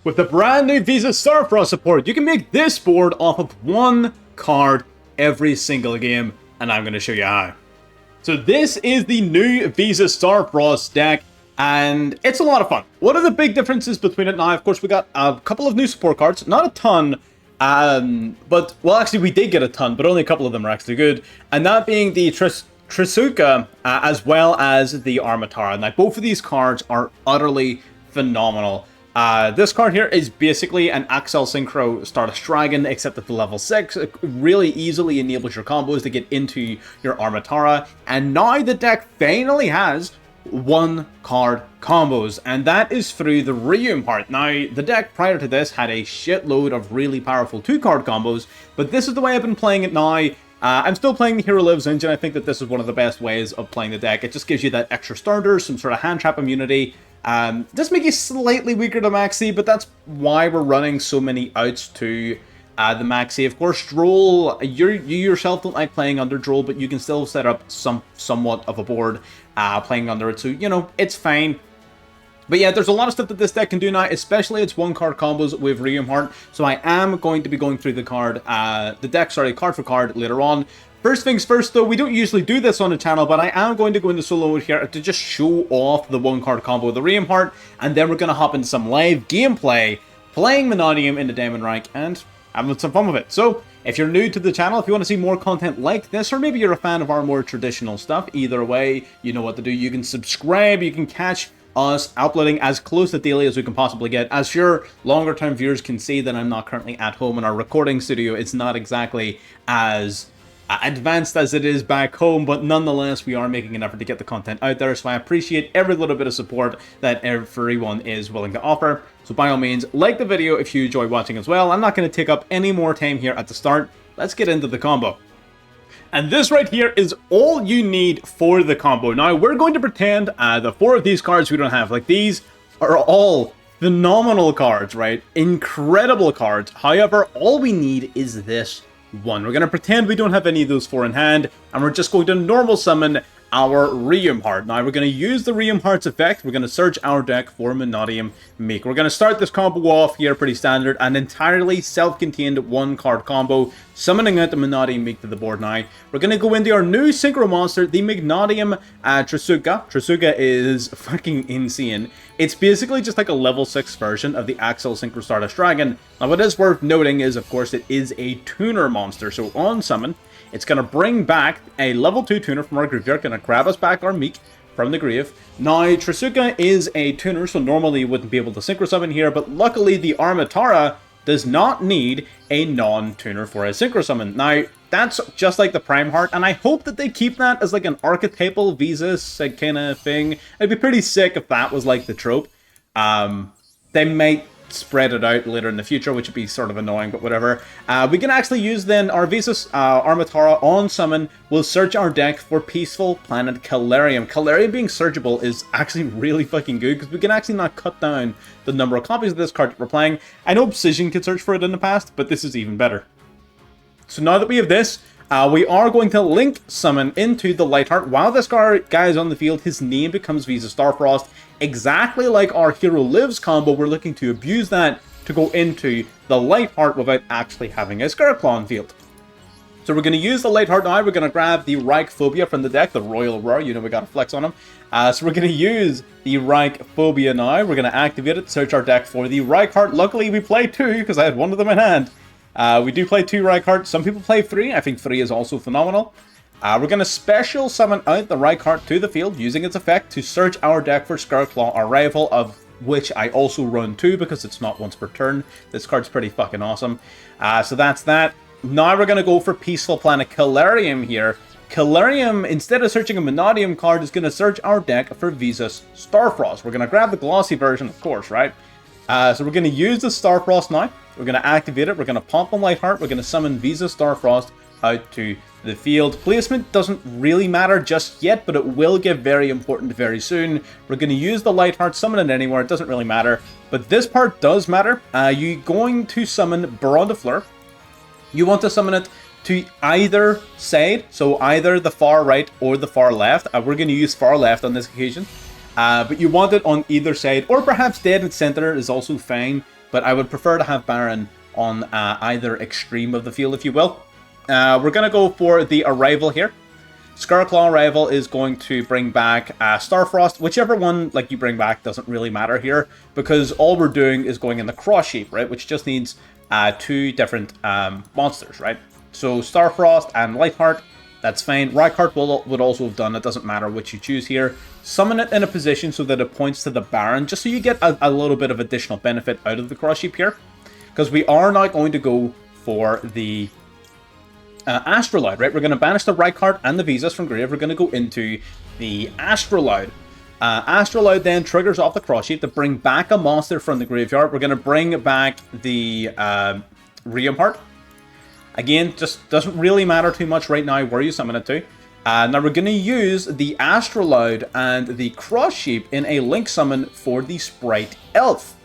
With the brand new Visa Starfrost support, you can make this board off of one card every single game, and I'm going to show you how. So this is the new Visa Starfrost deck, and it's a lot of fun. What are the big differences between it now? Of course, we got a couple of new support cards, not a ton, but, well, actually, we did get a ton, but only a couple of them are actually good, and that being the Trisuka, as well as the Armatara. Now, both of these cards are utterly phenomenal. This card here is basically an Axel Synchro Stardust Dragon, except at the level 6. It really easily enables your combos to get into your Armatara, and now the deck finally has one card combos, and that is through the Reum Heart. Now, the deck prior to this had a shitload of really powerful 2-card combos, but this is the way I've been playing it now. I'm still playing the Hero Lives engine. I think that this is one of the best ways of playing the deck. It just gives you that extra starter, some sort of hand trap immunity. Does make you slightly weaker to Maxi, but that's why we're running so many outs to the Maxi. Of course, Droll, you yourself don't like playing under Droll, but you can still set up somewhat of a board playing under it, so, you know, it's fine. But yeah, there's a lot of stuff that this deck can do now, especially its one-card combos with Reum Heart. So I am going to be going through the deck card for card later on. First things first, though, we don't usually do this on the channel, but I am going to go into solo mode here to just show off the one-card combo of the Reum Heart, and then we're going to hop into some live gameplay, playing MANNADIUM in the Diamond rank, and having some fun with it. So, if you're new to the channel, if you want to see more content like this, or maybe you're a fan of our more traditional stuff, either way, you know what to do. You can subscribe, you can catch us uploading as close to daily as we can possibly get. As your longer term viewers can see that I'm not currently at home in our recording studio. It's not exactly as advanced as it is back home, but nonetheless, we are making an effort to get the content out there, so I appreciate every little bit of support that everyone is willing to offer. So by all means, like the video if you enjoy watching as well. I'm not going to take up any more time here at the start. Let's get into the combo. And this right here is all you need for the combo. Now, we're going to pretend the 4 of these cards we don't have. Like, these are all phenomenal cards, right? Incredible cards. However, all we need is this one. We're going to pretend we don't have any of those 4 in hand, and we're just going to normal summon our Reum Heart. Now, we're going to use the Reum Heart's effect. We're going to search our deck for MANNADIUM Make. We're going to start this combo off here pretty standard, an entirely self-contained 1-card combo, summoning out the MANNADIUM Make to the board now. We're going to go into our new Synchro monster, the MANNADIUM Trisuka. Trisuka is fucking insane. It's basically just like a level 6 version of the Axel Synchro Stardust Dragon. Now, what is worth noting is, of course, it is a tuner monster, so on summon, it's going to bring back a level 2 tuner from our graveyard, going to grab us back our Meek from the grave. Now, Trisuka is a tuner, so normally you wouldn't be able to synchro summon here, but luckily the Armatara does not need a non-tuner for a synchro summon. Now, that's just like the Prime Heart, and I hope that they keep that as like an archetypal Visas kind of thing. It'd be pretty sick if that was like the trope. They might spread it out later in the future, which would be sort of annoying, but whatever. We can actually use then our Visas Armatara on summon. We'll search our deck for Peaceful Planet Calarium. Calarium being searchable is actually really fucking good, because we can actually not cut down the number of copies of this card that we're playing. I know Obsidian could search for it in the past, but this is even better. So now that we have this, we are going to link summon into the Lightheart. While this guy is on the field, his name becomes Visa Starfrost. Exactly like our Hero Lives combo, we're looking to abuse that to go into the Lightheart without actually having a Scarclaw on field. So we're going to use the Lightheart now. We're going to grab the Reich Phobia from the deck, the Royal Roar. You know we got to flex on him. So we're going to use the Reich Phobia now. We're going to activate it, search our deck for the Reichheart. Luckily, we play 2 because I had one of them in hand. We do play 2 Reichheart. Some people play 3. I think 3 is also phenomenal. We're going to special summon out the Reichheart to the field using its effect to search our deck for Scarclaw, our rival, of which I also run 2 because it's not once per turn. This card's pretty fucking awesome. So that's that. Now we're going to go for Peaceful Planet Calarium here. Calarium, instead of searching a MANNADIUM card, is going to search our deck for Visas Starfrost. We're going to grab the glossy version, of course, right? So we're going to use the Starfrost now. We're going to activate it. We're going to pump on Lightheart. We're going to summon Visa Starfrost out to the field. Placement doesn't really matter just yet, but it will get very important very soon. We're going to use the Lightheart, summon it anywhere. It doesn't really matter. But this part does matter. You're going to summon Baron de Fleur. You want to summon it to either side, so either the far right or the far left. We're going to use far left on this occasion. But you want it on either side, or perhaps dead in center is also fine, but I would prefer to have Baron on either extreme of the field, if you will. We're going to go for the Arrival here. Scarclaw Arrival is going to bring back Starfrost. Whichever one you bring back doesn't really matter here, because all we're doing is going in the cross shape, right? Which just needs 2 different monsters, right? So Starfrost and Lightheart, that's fine. Rykheart would also have done. It doesn't matter which you choose here. Summon it in a position so that it points to the Baron, just so you get a little bit of additional benefit out of the cross shape here. Because we are now going to go for the Astrolabe, right? We're going to banish the Rykheart and the Visas from grave. We're going to go into the Astrolabe. Astrolabe then triggers off the cross shape to bring back a monster from the graveyard. We're going to bring back the Reamheart. Again, just doesn't really matter too much right now where you summon it to. Now we're going to use the Astrolabe and the cross shape in a link summon for the Sprite Elf.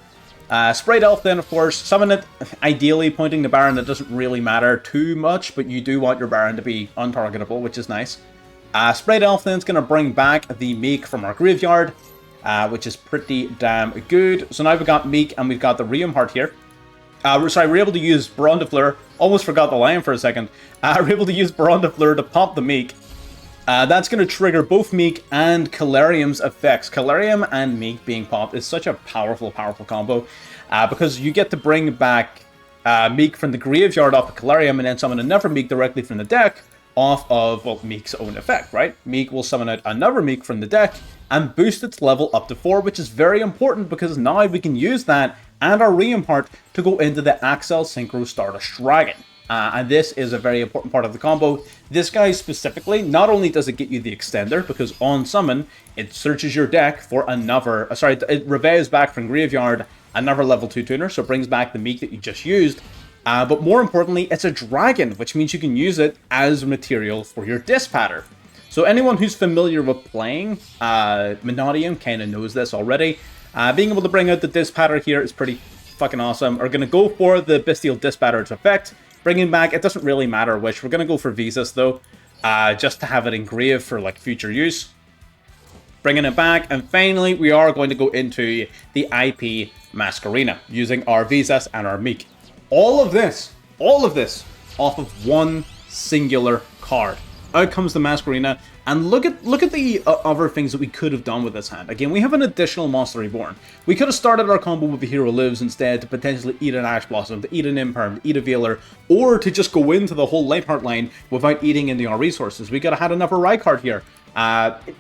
Sprite Elf then, of course, summon it, ideally pointing to Baron. That doesn't really matter too much, but you do want your Baron to be untargetable, which is nice. Sprite Elf then is going to bring back the Meek from our graveyard, which is pretty damn good. So now we've got Meek and we've got the Reamheart here. We're able to use Baron de Fleur. Almost forgot the lion for a second. We're able to use Baron de Fleur to pop the Meek. That's going to trigger both Meek and Calarium's effects. Calarium and Meek being popped is such a powerful, powerful combo. Because you get to bring back Meek from the graveyard off of Calarium and then summon another Meek directly from the deck off of, well, Meek's own effect, right? Meek will summon out another Meek from the deck and boost its level up to 4, which is very important because now we can use that and our Reamheart to go into the Axel Synchro Stardust Dragon. And this is a very important part of the combo. This guy specifically, not only does it get you the extender, because on summon, it searches your deck for another, it revives back from graveyard another level 2 tuner, so it brings back the Meek that you just used. But more importantly, it's a dragon, which means you can use it as material for your Dispatter. So anyone who's familiar with playing MANNADIUM kind of knows this already. Being able to bring out the Dispatter here is pretty fucking awesome. We're going to go for the Bestial Dispatter's effect. Bringing back, it doesn't really matter which. We're going to go for Visas though, just to have it engraved for future use. Bringing it back, and finally we are going to go into the IP Masquerena using our Visas and our Meek. All of this off of one singular card. Out comes the Masquerena, and look at the other things that we could have done with this hand. Again, we have an additional Monster Reborn. We could have started our combo with the Hero Lives instead to potentially eat an Ash Blossom, to eat an Imperm, to eat a Veiler, or to just go into the whole Lightheart line without eating into our resources. We could have had another Rykheart here.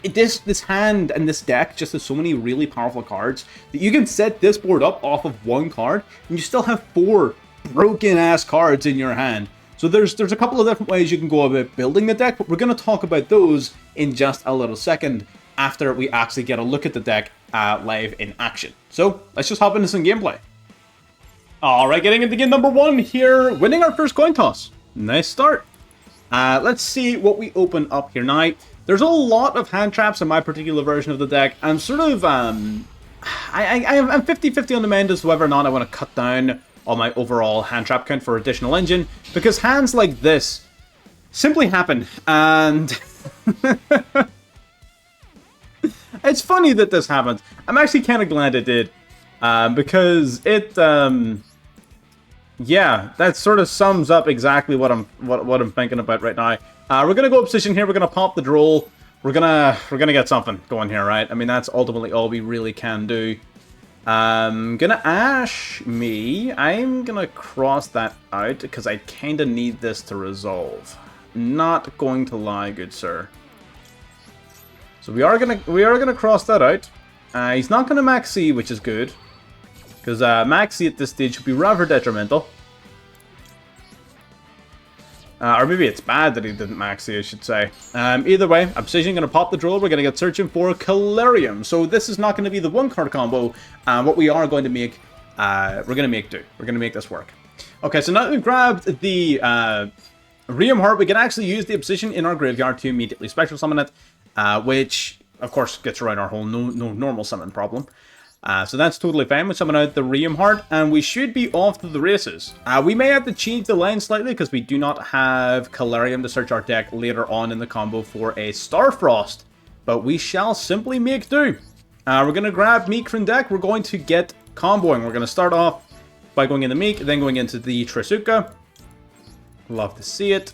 This hand and this deck just has so many really powerful cards that you can set this board up off of one card, and you still have 4 broken-ass cards in your hand. So there's a couple of different ways you can go about building the deck, but we're going to talk about those in just a little second after we actually get a look at the deck live in action. So let's just hop into some gameplay. Alright, getting into game number 1 here, winning our first coin toss. Nice start. Let's see what we open up here now. There's a lot of hand traps in my particular version of the deck. I'm sort of, I'm 50-50 on the mind as to whether or not I want to cut down on my overall hand trap count for additional engine, because hands like this simply happen, and it's funny that this happened. I'm actually kind of glad it did, because it, yeah, that sort of sums up exactly what I'm thinking about right now. We're gonna go Obsession here. We're gonna pop the Duel. We're gonna get something going here, right? I mean, that's ultimately all we really can do. Gonna Ash me. I'm gonna cross that out because I kinda need this to resolve. Not going to lie, good sir. So we are gonna cross that out. He's not gonna Max C, which is good, because Max C at this stage would be rather detrimental. Or maybe it's bad that he didn't Max C, I should say. Either way, Obsidian going to pop the Duel. We're going to get searching for Calarium. So this is not going to be the 1-card combo. What we are going to make, we're going to make do. We're going to make this work. Okay, so now that we've grabbed the Reamheart, we can actually use the Obsidian in our graveyard to immediately Spectral Summon it, which, of course, gets around our whole no normal summon problem. So that's totally fine. We summon out the Reamheart, and we should be off to the races. We may have to change the line slightly because we do not have Calarium to search our deck later on in the combo for a Starfrost, but we shall simply make do. We're going to grab Meek from deck. We're going to get comboing. We're going to start off by going into Meek, then going into the Trisuka. Love to see it.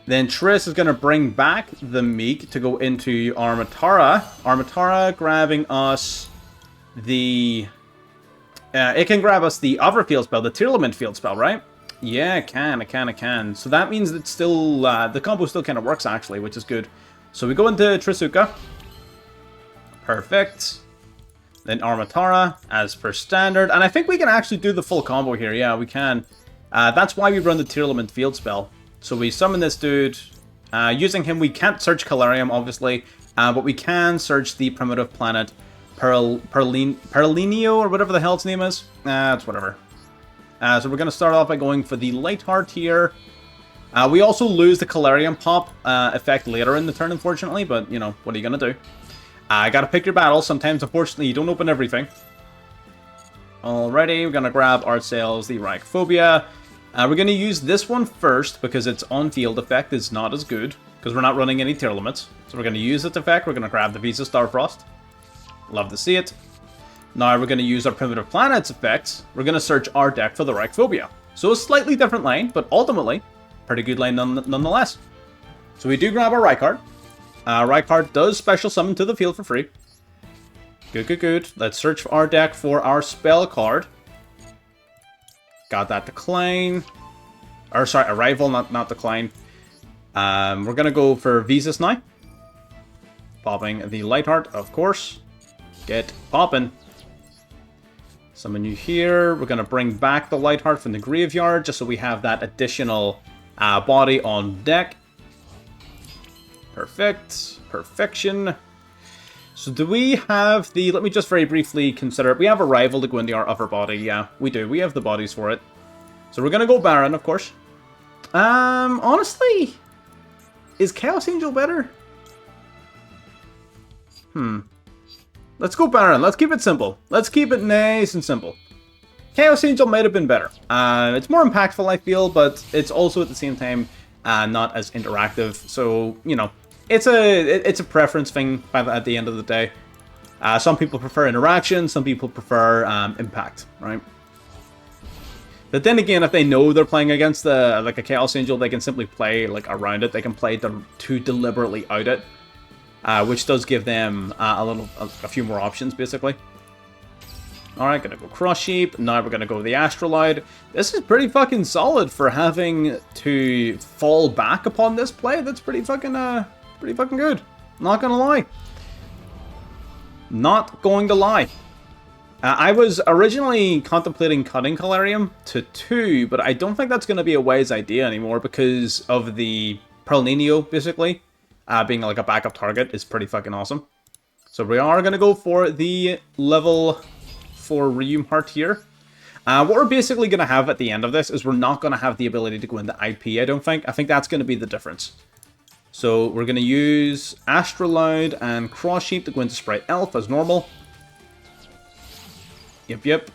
Then Triss is going to bring back the Meek to go into Armatara. Armatara grabbing us the... it can grab us the other field spell, the Tearlament field spell, right? Yeah, it can. So that means that still, the combo still kind of works, actually, which is good. So we go into Trisuka. Perfect. Then Armatara, as per standard. And I think we can actually do the full combo here. Yeah, we can. That's why we run the Tearlament field spell. So we summon this dude. Using him, we can't search Calarium, obviously. But we can search the primitive planet Perlinio, or whatever the hell its name is. It's whatever. So we're going to start off by going for the Lightheart here. We also lose the Calarium pop effect later in the turn, unfortunately. But, you know, what are you going to do? Gotta pick your battles. Sometimes, unfortunately, you don't open everything. Alrighty, we're gonna grab ourselves the Rycophobia. We're gonna use this one first because its on-field effect is not as good, because we're not running any Tearlaments. So we're gonna use its effect. We're gonna grab the Visa Starfrost. Love to see it. Now we're gonna use our Primitive Planet's effects. We're gonna search our deck for the Rycophobia. So a slightly different lane, but ultimately, pretty good lane nonetheless. So we do grab our Rykard. Rykard does special summon to the field for free. Good. Let's search for our deck for our spell card. Got that decline. Or sorry, arrival, not decline. We're gonna go for Visas now. Popping the Lightheart, of course. Get popping. Summon you here. We're gonna bring back the Lightheart from the graveyard, just so we have that additional body on deck. Perfection. So do we have the... Let me just very briefly consider it. We have a rival to go into our upper body. Yeah, we do. We have the bodies for it. So we're going to go Baron, of course. Honestly, is Chaos Angel better? Let's go Baron. Let's keep it simple. Let's keep it nice and simple. Chaos Angel might have been better. It's more impactful, I feel, but it's also at the same time not as interactive. So, you know... It's a preference thing at the end of the day. Some people prefer interaction, some people prefer impact, right? But then again, if they know they're playing against like a Chaos Angel, they can simply play like around it. They can play to deliberately out it, which does give them a few more options, basically. All right, gonna go Cross Sheep. Now we're gonna go the Astrolabe. This is pretty fucking solid for having to fall back upon this play. That's pretty fucking good. Not gonna lie. Not going to lie. I was originally contemplating cutting Calarium to 2, but I don't think that's going to be a wise idea anymore because of the Perlinio, basically. Being like a backup target is pretty fucking awesome. So we are going to go for the level 4 Ryum Heart here. What we're basically going to have at the end of this is we're not going to have the ability to go into IP, I don't think. I think that's going to be the difference. So we're going to use Astrolabe and Cross Sheep to go into Sprite Elf as normal. Yep.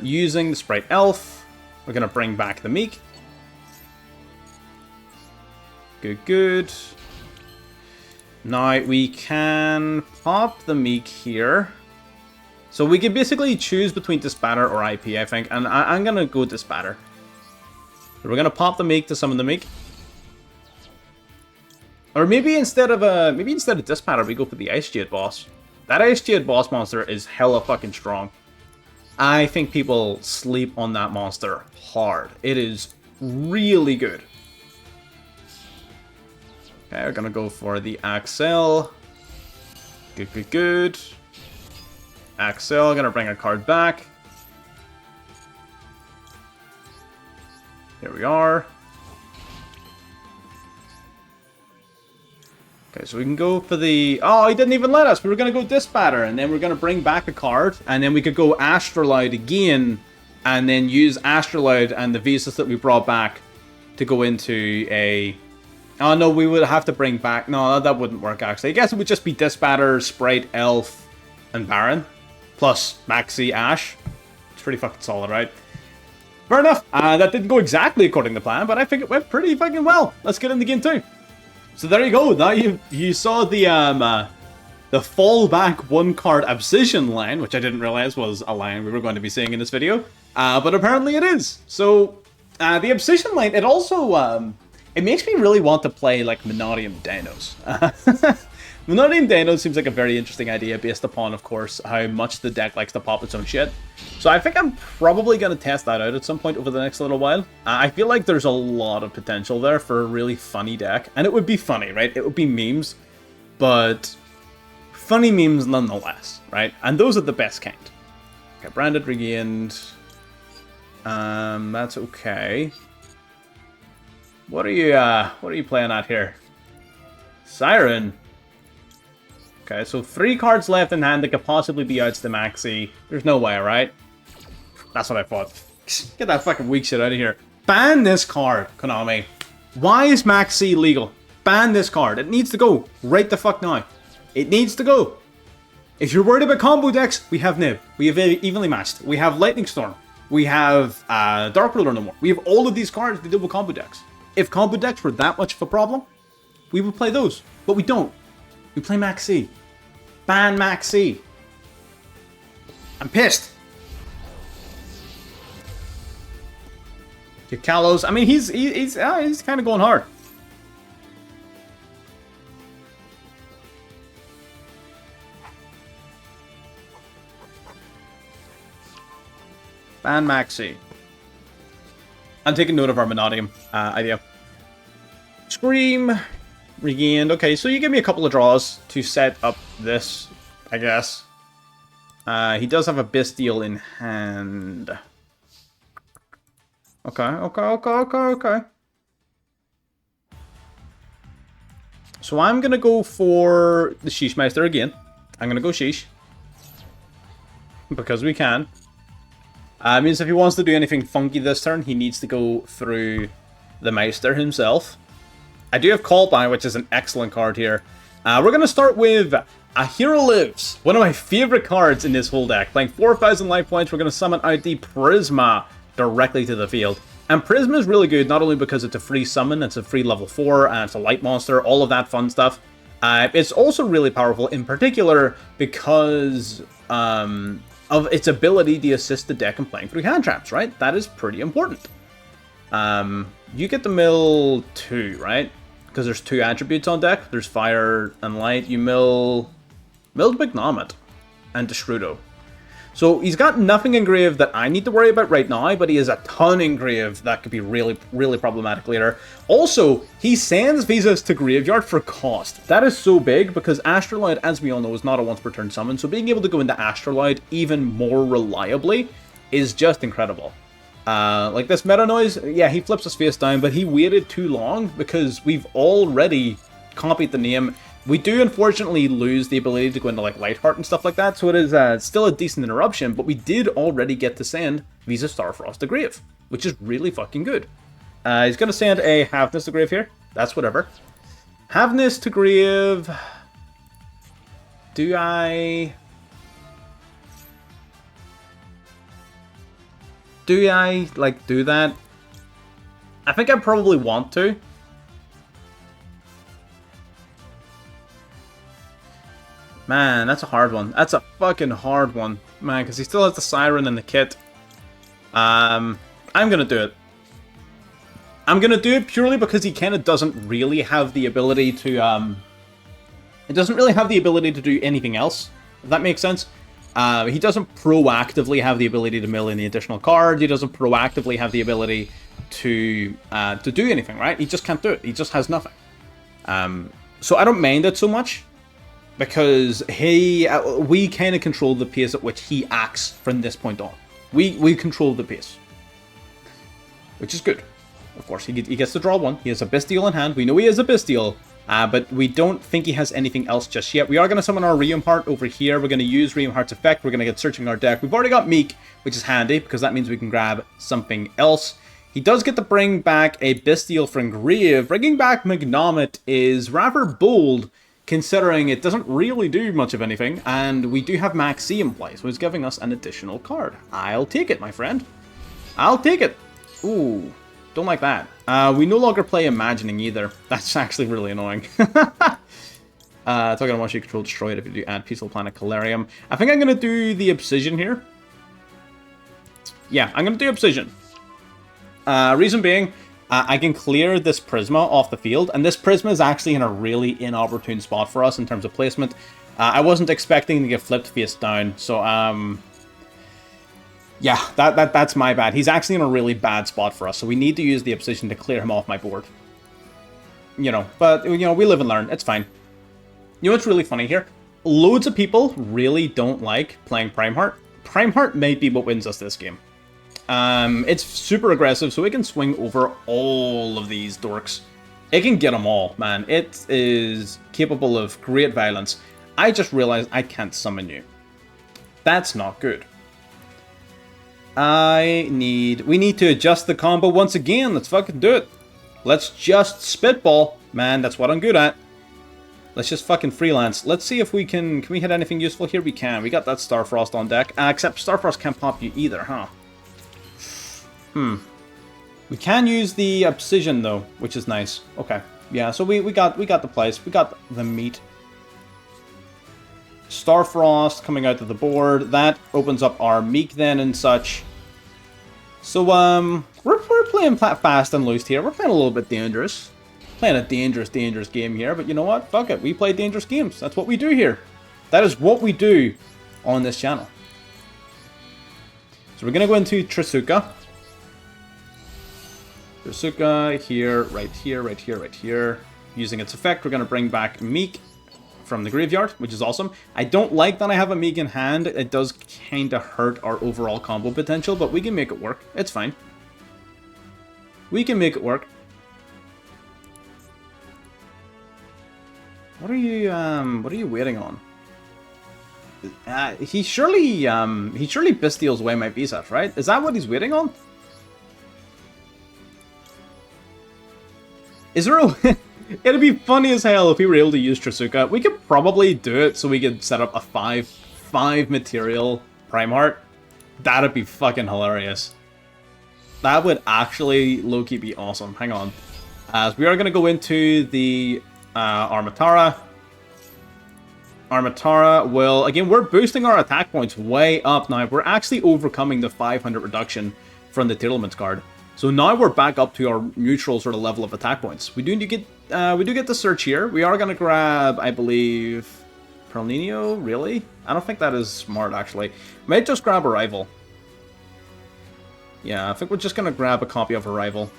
Using the Sprite Elf, we're going to bring back the Meek. Good. Now we can pop the Meek here. So we can basically choose between Disbatter or IP, I think. And I'm going to go Disbatter. So we're going to pop the Meek to summon the Meek. Or maybe instead of Disbatter, we go for the Ice Jade boss. That Ice Jade boss monster is hella fucking strong. I think people sleep on that monster hard. It is really good. Okay, we're gonna go for the Axel. Good. Axel, gonna bring a card back. Here we are. Okay, so we can go for the... Oh, he didn't even let us. We were going to go Disbatter, and then we're going to bring back a card, and then we could go Astrolabe again, and then use Astrolabe and the Visas that we brought back to go into a... Oh, no, we would have to bring back... No, that wouldn't work, actually. I guess it would just be Disbatter, Sprite, Elf, and Baron, plus Maxi Ash. It's pretty fucking solid, right? Fair enough. That didn't go exactly according to plan, but I think it went pretty fucking well. Let's get into game 2. So there you go. Now you saw the fallback one card Obsidian line, which I didn't realize was a line we were going to be seeing in this video, but apparently it is. So the Obsidian line, it also it makes me really want to play like MANNADIUM Dinos. MANNADIUM Dinos seems like a very interesting idea based upon, of course, how much the deck likes to pop its own shit. So I think I'm probably going to test that out at some point over the next little while. I feel like there's a lot of potential there for a really funny deck. And it would be funny, right? It would be memes, but funny memes nonetheless, right? And those are the best kind. Okay, branded, regained. That's okay. What are you playing at here? Siren. Okay, so 3 cards left in hand that could possibly be outs to Maxi. There's no way, right? That's what I thought. Get that fucking weak shit out of here. Ban this card, Konami. Why is Maxi legal? Ban this card. It needs to go right the fuck now. It needs to go. If you're worried about combo decks, we have Nib. We have Evenly Matched. We have Lightning Storm. We have Dark Ruler no more. We have all of these cards to deal with combo decks. If combo decks were that much of a problem, we would play those. But we don't. We play Maxi. Ban Maxi. I'm pissed. Kalos. I mean, he's kind of going hard. Ban Maxi. I'm taking note of our MANNADIUM idea. Scream. Regained. Okay, so you give me a couple of draws to set up this, I guess. He does have a Bestial in hand. Okay. So I'm going to go for the Sheesh Meister again. I'm going to go Sheesh. Because we can. Means if he wants to do anything funky this turn, he needs to go through the Meister himself. I do have Callby, which is an excellent card here. We're going to start with A Hero Lives, one of my favorite cards in this whole deck. Playing 4,000 life points, we're going to summon out the Prisma directly to the field. And Prisma is really good, not only because it's a free summon, it's a free level 4, and it's a light monster, all of that fun stuff. It's also really powerful, in particular, because of its ability to assist the deck in playing through hand traps, right? That is pretty important. You get the mill 2, right? Because there's 2 attributes on deck. There's fire and light. You milled Magnomit and Deshrudo. So he's got nothing engraved that I need to worry about right now, but he has a ton engraved that could be really, really problematic later. Also, he sends visas to graveyard for cost. That is so big because Astrolabe, as we all know, is not a once per turn summon. So being able to go into Astrolabe even more reliably is just incredible. Like this Meta Noise, yeah, he flips his face down, but he waited too long because we've already copied the name. We do unfortunately lose the ability to go into like Lightheart and stuff like that, so it is still a decent interruption, but we did already get to send Visa Starfrost to Grave, which is really fucking good. He's going to send a Havness to Grave here. That's whatever. Havness to Grave. Do I like do that? I think I probably want to. Man, that's a hard one. That's a fucking hard one, man, because he still has the Siren and the kit. I'm gonna do it. I'm gonna do it purely because he kind of doesn't really have the ability to it doesn't really have the ability to do anything else, if that makes sense. He doesn't proactively have the ability to mill in the additional cards. He doesn't proactively have the ability to do anything, right? He just can't do it. He just has nothing. So I don't mind it so much because we kind of control the pace at which he acts from this point on. We control the pace, which is good. Of course, he gets to draw one. He has a Bestial in hand. We know he has a Bestial. But we don't think he has anything else just yet. We are going to summon our Rheum Heart over here. We're going to use Rheum Heart's effect. We're going to get searching our deck. We've already got Meek, which is handy, because that means we can grab something else. He does get to bring back a Bestial from Grave. Bringing back Magnomit is rather bold, considering it doesn't really do much of anything, and we do have Maxi in play, so it's giving us an additional card. I'll take it, my friend. I'll take it. Ooh, don't like that. We no longer play Imagining either. That's actually really annoying. Talking about once you control destroy it if you do add Peaceful Planet Calarium. I think I'm going to do the Obsidian here. Yeah, I'm going to do Obsidian. Reason being, I can clear this Prisma off the field, and this Prisma is actually in a really inopportune spot for us in terms of placement. I wasn't expecting to get flipped face down, so yeah, that's my bad. He's actually in a really bad spot for us, so we need to use the Obsidian to clear him off my board. You know, but, you know, we live and learn. It's fine. You know what's really funny here? Loads of people really don't like playing Primeheart. Primeheart may be what wins us this game. It's super aggressive, so it can swing over all of these dorks. It can get them all, man. It is capable of great violence. I just realized I can't summon you. That's not good. We need to adjust the combo once again. Let's fucking do it. Let's just spitball. Man, that's what I'm good at. Let's just fucking freelance. Let's see if we can we hit anything useful here? We can. We got that Starfrost on deck. Except Starfrost can't pop you either, huh? We can use the Obsidian though, which is nice. Okay. Yeah, so we got the place. We got the meat. Starfrost coming out of the board. That opens up our Meek then and such. So we're playing fast and loose here. We're playing a little bit dangerous. Playing a dangerous game here, but you know what? Fuck it. We play dangerous games. That's what we do here. That is what we do on this channel. So we're gonna go into Trisuka. Trisuka here, right here, right here, right here. Using its effect, we're gonna bring back Meek from the graveyard, which is awesome. I don't like that I have a Meek in hand. It does kind of hurt our overall combo potential, but we can make it work. It's fine. We can make it work. What are you waiting on? He surely Bestials away my Visas, right? Is that what he's waiting on? Is there a... It'd be funny as hell if we were able to use Trisuka. We could probably do it so we could set up a 5 material Primeheart. That'd be fucking hilarious. That would actually low-key be awesome. Hang on. As we are going to go into the Armatara. Armatara will... Again, we're boosting our attack points way up now. We're actually overcoming the 500 reduction from the Tearlaments card. So now we're back up to our neutral sort of level of attack points. We do get the search here. We are going to grab, I believe, Perlinio. Really? I don't think that is smart, actually. Might just grab Arrival. Yeah, I think we're just going to grab a copy of Arrival.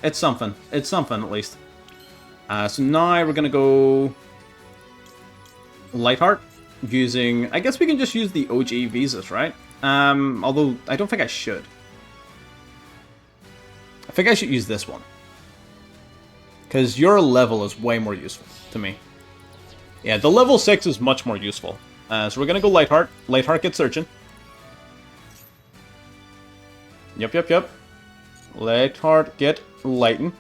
It's something. It's something, at least. So now we're going to go Lightheart using... I guess we can just use the OG Visas, right? Although, I don't think I should. I think I should use this one. Because your level is way more useful to me. Yeah, the level 6 is much more useful. So we're going to go Lightheart. Lightheart gets Searching. Yep. Lightheart get Lighten.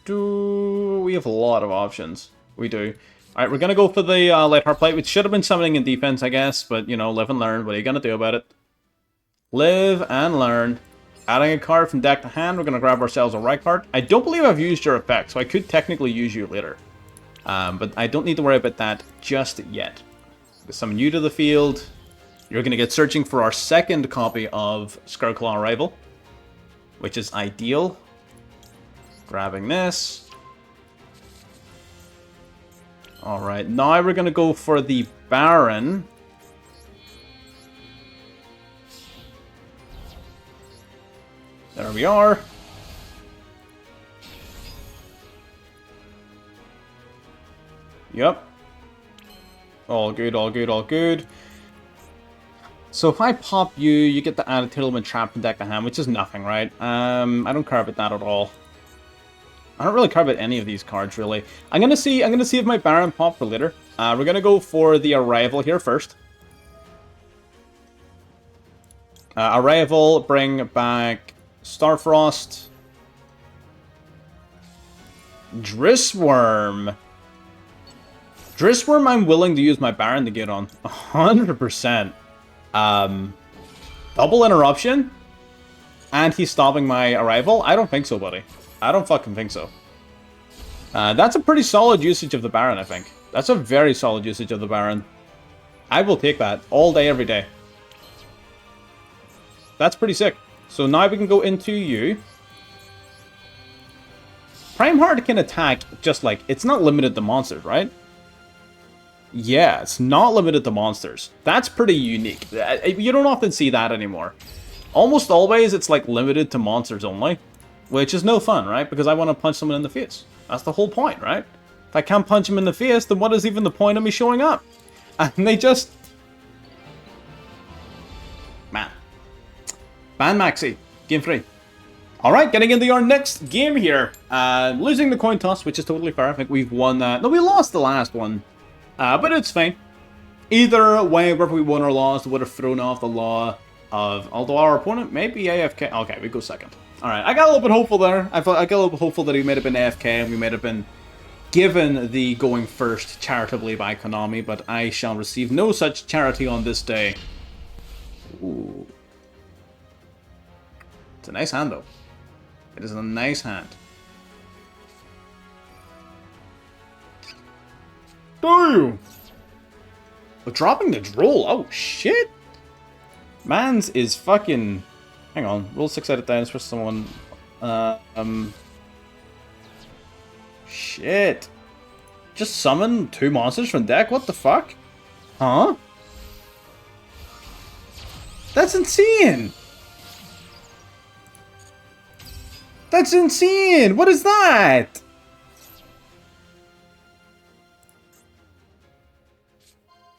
We have a lot of options. We do. Alright, we're going to go for the Lightheart plate, which should have been summoning in defense, I guess. But, you know, live and learn. What are you going to do about it? Live and learn. Adding a card from deck to hand, we're going to grab ourselves a Rykart. I don't believe I've used your effect, so I could technically use you later. But I don't need to worry about that just yet. Summon you to the field. You're going to get searching for our second copy of Scourgeclaw Arrival, which is ideal. Grabbing this. Alright, now we're going to go for the Baron. There we are. Yep. All good, all good, all good. So if I pop you, you get the added Tearlament Trap from deck to hand, which is nothing, right? I don't care about that at all. I don't really care about any of these cards, really. I'm gonna see if my Baron pop for later. We're gonna go for the Arrival here first. Arrival, bring back Starfrost. Drissworm. Drissworm I'm willing to use my Baron to get on. 100%. Double interruption? And he's stopping my arrival? I don't think so, buddy. I don't fucking think so. That's a pretty solid usage of the Baron, I think. That's a very solid usage of the Baron. I will take that all day, every day. That's pretty sick. So now we can go into you. Prime Heart can attack just like... It's not limited to monsters, right? Yeah, it's not limited to monsters. That's pretty unique. You don't often see that anymore. Almost always, it's like limited to monsters only. Which is no fun, right? Because I want to punch someone in the face. That's the whole point, right? If I can't punch him in the face, then what is even the point of me showing up? And they just... Man. Ban Maxi. Game 3. Alright, getting into our next game here. Losing the coin toss, which is totally fair. I think we've won that. No, we lost the last one. But it's fine. Either way, whether we won or lost, would have thrown off the law of... Although our opponent may be AFK. Okay, we go second. Alright, I got a little bit hopeful there. I got a little bit hopeful that he might have been AFK and we might have been given the going first charitably by Konami, but I shall receive no such charity on this day. Ooh. It's a nice hand, though. It is a nice hand. Damn! But dropping the droll. Oh, shit! Mans is fucking... Hang on. Roll 6 out of 10 for someone. Shit. Just summon 2 monsters from deck? What the fuck? Huh? That's insane! That's insane! What is that?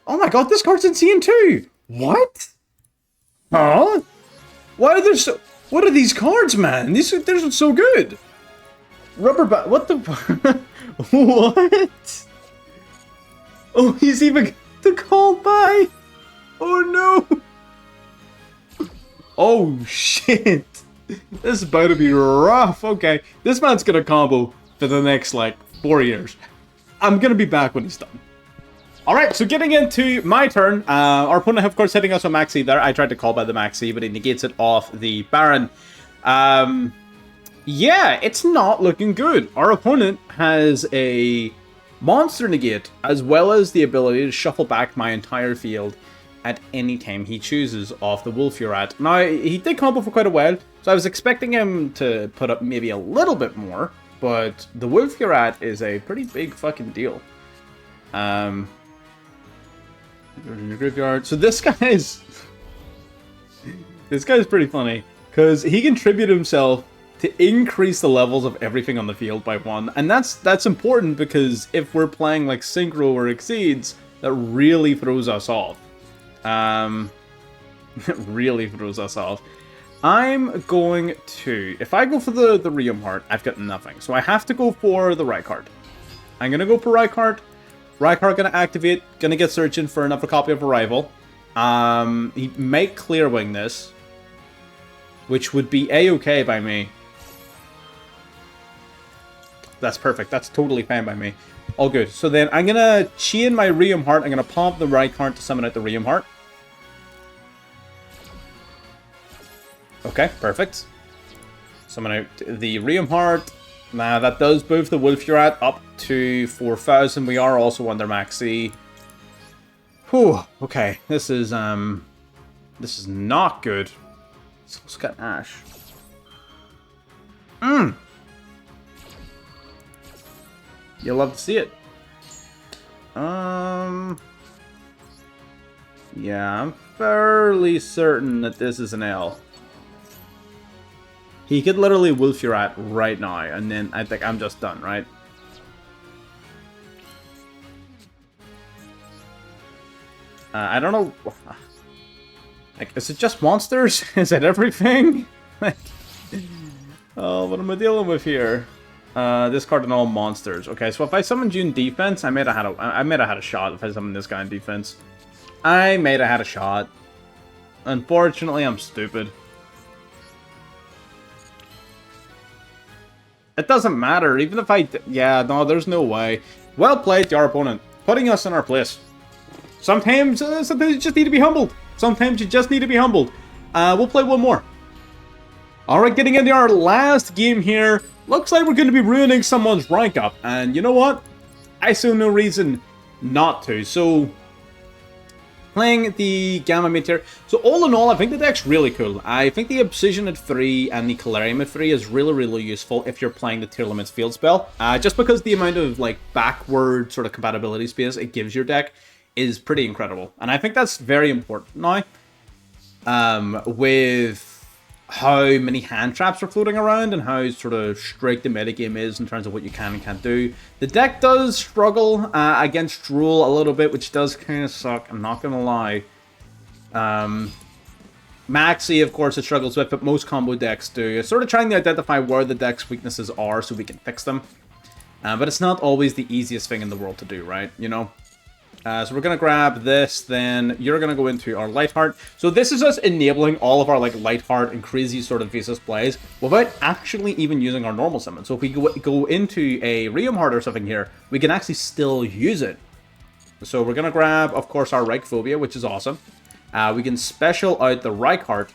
Oh my god, this card's insane too! What? Huh? Why are there so... What are these cards, man? They're so good! Rubber band... What the... What? Oh, he's even... The call by... Oh no! Oh shit! This is about to be rough. Okay, this man's gonna combo for the next, like, 4 years. I'm gonna be back when he's done. Alright, so getting into my turn. Our opponent, of course, hitting us with Maxi there. I tried to call by the Maxi, but he negates it off the Baron. Yeah, it's not looking good. Our opponent has a monster negate, as well as the ability to shuffle back my entire field at any time he chooses off the Wolfurat. Now, he did combo for quite a while, so I was expecting him to put up maybe a little bit more, but the Wolfurat is a pretty big fucking deal. In your graveyard. So this guy's pretty funny, because he contributed himself to increase the levels of everything on the field by 1, and that's important because if we're playing like Synchro or Exceeds, that really throws us off. It really throws us off. I'm going to... If I go for the Rheum Heart, I've got nothing. So I have to go for the Rykard. I'm going to go for Rykard. Rykard going to activate. Going to get searching for another copy of Arrival. He may Clear Wing this, which would be A-okay by me. That's perfect. That's totally fine by me. All good. So then I'm going to chain my Rheum Heart. I'm going to pump the Rykard to summon out the Rheum Heart. Okay, perfect. Summon out the Rheum Heart. Now that does move the Wolfurat up to 4,000. We are also under Maxi. Whew. Okay, this is not good. It's also got Ash. You'll love to see it. Yeah, I'm fairly certain that this is an L. He could literally Wolfurat right now, and then I think I'm just done, right? I don't know. Like, is it just monsters? Is it everything? Like, oh, what am I dealing with here? Discard and all monsters. Okay, so if I summoned you in defense, I might have had a shot if I summoned this guy in defense. I might have had a shot. Unfortunately, I'm stupid. It doesn't matter, even if I... Yeah, no, there's no way. Well played to our opponent, putting us in our place. Sometimes you just need to be humbled. Sometimes you just need to be humbled. we'll play one more. Alright, getting into our last game here. Looks like we're going to be ruining someone's rank up. And you know what? I see no reason not to. So, playing the Gamma Meteor. So all in all, I think the deck's really cool. I think the Obsidian at 3 and the Calarium at 3 is really, really useful if you're playing the Tear Limits field spell. Just because the amount of like backward sort of compatibility space it gives your deck is pretty incredible. And I think that's very important now. With how many hand traps are floating around and how sort of strict the metagame is in terms of what you can and can't do. The deck does struggle against Duel a little bit, which does kind of suck, I'm not going to lie. Maxi, of course, it struggles with, but most combo decks do. It's sort of trying to identify where the deck's weaknesses are so we can fix them. But it's not always the easiest thing in the world to do, right? You know? So we're going to grab this, then you're going to go into our Lightheart. So this is us enabling all of our like Lightheart and crazy sort of Visas plays without actually even using our normal summon. So if we go into a Rheum Heart or something here, we can actually still use it. So we're going to grab, of course, our Reichphobia, which is awesome. We can special out the Reichheart.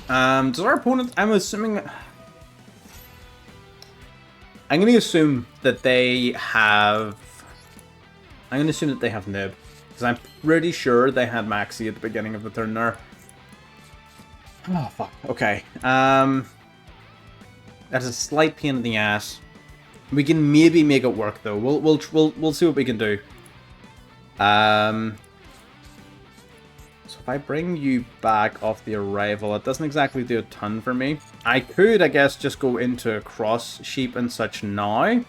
Does our opponent, I'm going to assume that they have... I'm going to assume that they have Nib, because I'm pretty sure they had Maxi at the beginning of the turn there. Oh, fuck. Okay. That's a slight pain in the ass. We can maybe make it work, though. We'll see what we can do. So if I bring you back off the arrival, it doesn't exactly do a ton for me. I could, I guess, just go into Cross Sheep and such now.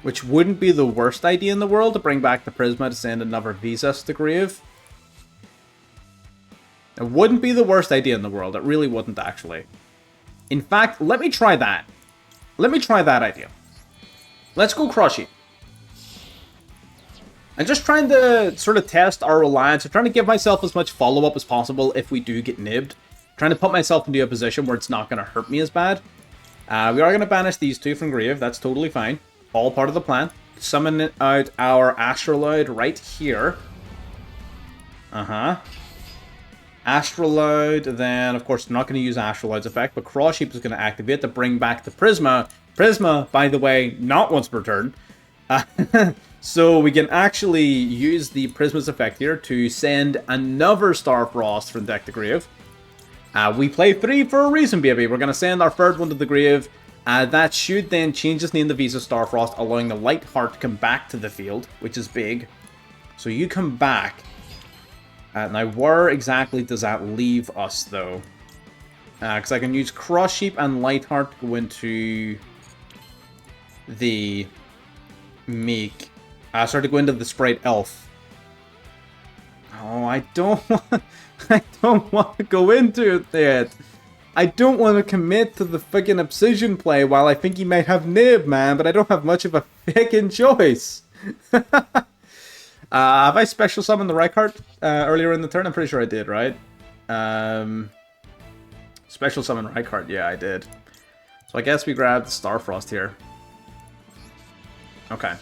Which wouldn't be the worst idea in the world to bring back the Prisma to send another Visas to grave. It wouldn't be the worst idea in the world. It really wouldn't, actually. In fact, let me try that. Let me try that idea. Let's go Cross Sheep. I'm just trying to sort of test our reliance. I'm trying to give myself as much follow-up as possible if we do get nibbed. Trying to put myself into a position where it's not going to hurt me as bad. We are going to banish these two from grave. That's totally fine. All part of the plan. Summon out our Astroloid right here. Astroloid, then, of course, I'm not going to use Astroloid's effect, but Cross Sheep is going to activate to bring back the Prisma. Prisma, by the way, not once per turn. So we can actually use the Prisma's effect here to send another Starfrost from deck to grave. We play 3 for a reason, baby. We're going to send our third one to the grave. That should then change its name to Visa Starfrost, allowing the Lightheart to come back to the field, which is big. So you come back. Now, where exactly does that leave us, though? Because I can use Cross Sheep and Lightheart to go into the Meek. Sorry, to go into the Sprite Elf. Oh, I don't want to go into it yet. I don't want to commit to the friggin' Obsidian play while I think he might have Nib, man, but I don't have much of a friggin' choice. Have I special summoned the Reichheart earlier in the turn? I'm pretty sure I did, right? Special summon Reichheart, yeah, I did. So I guess we grab the Starfrost here. Okay.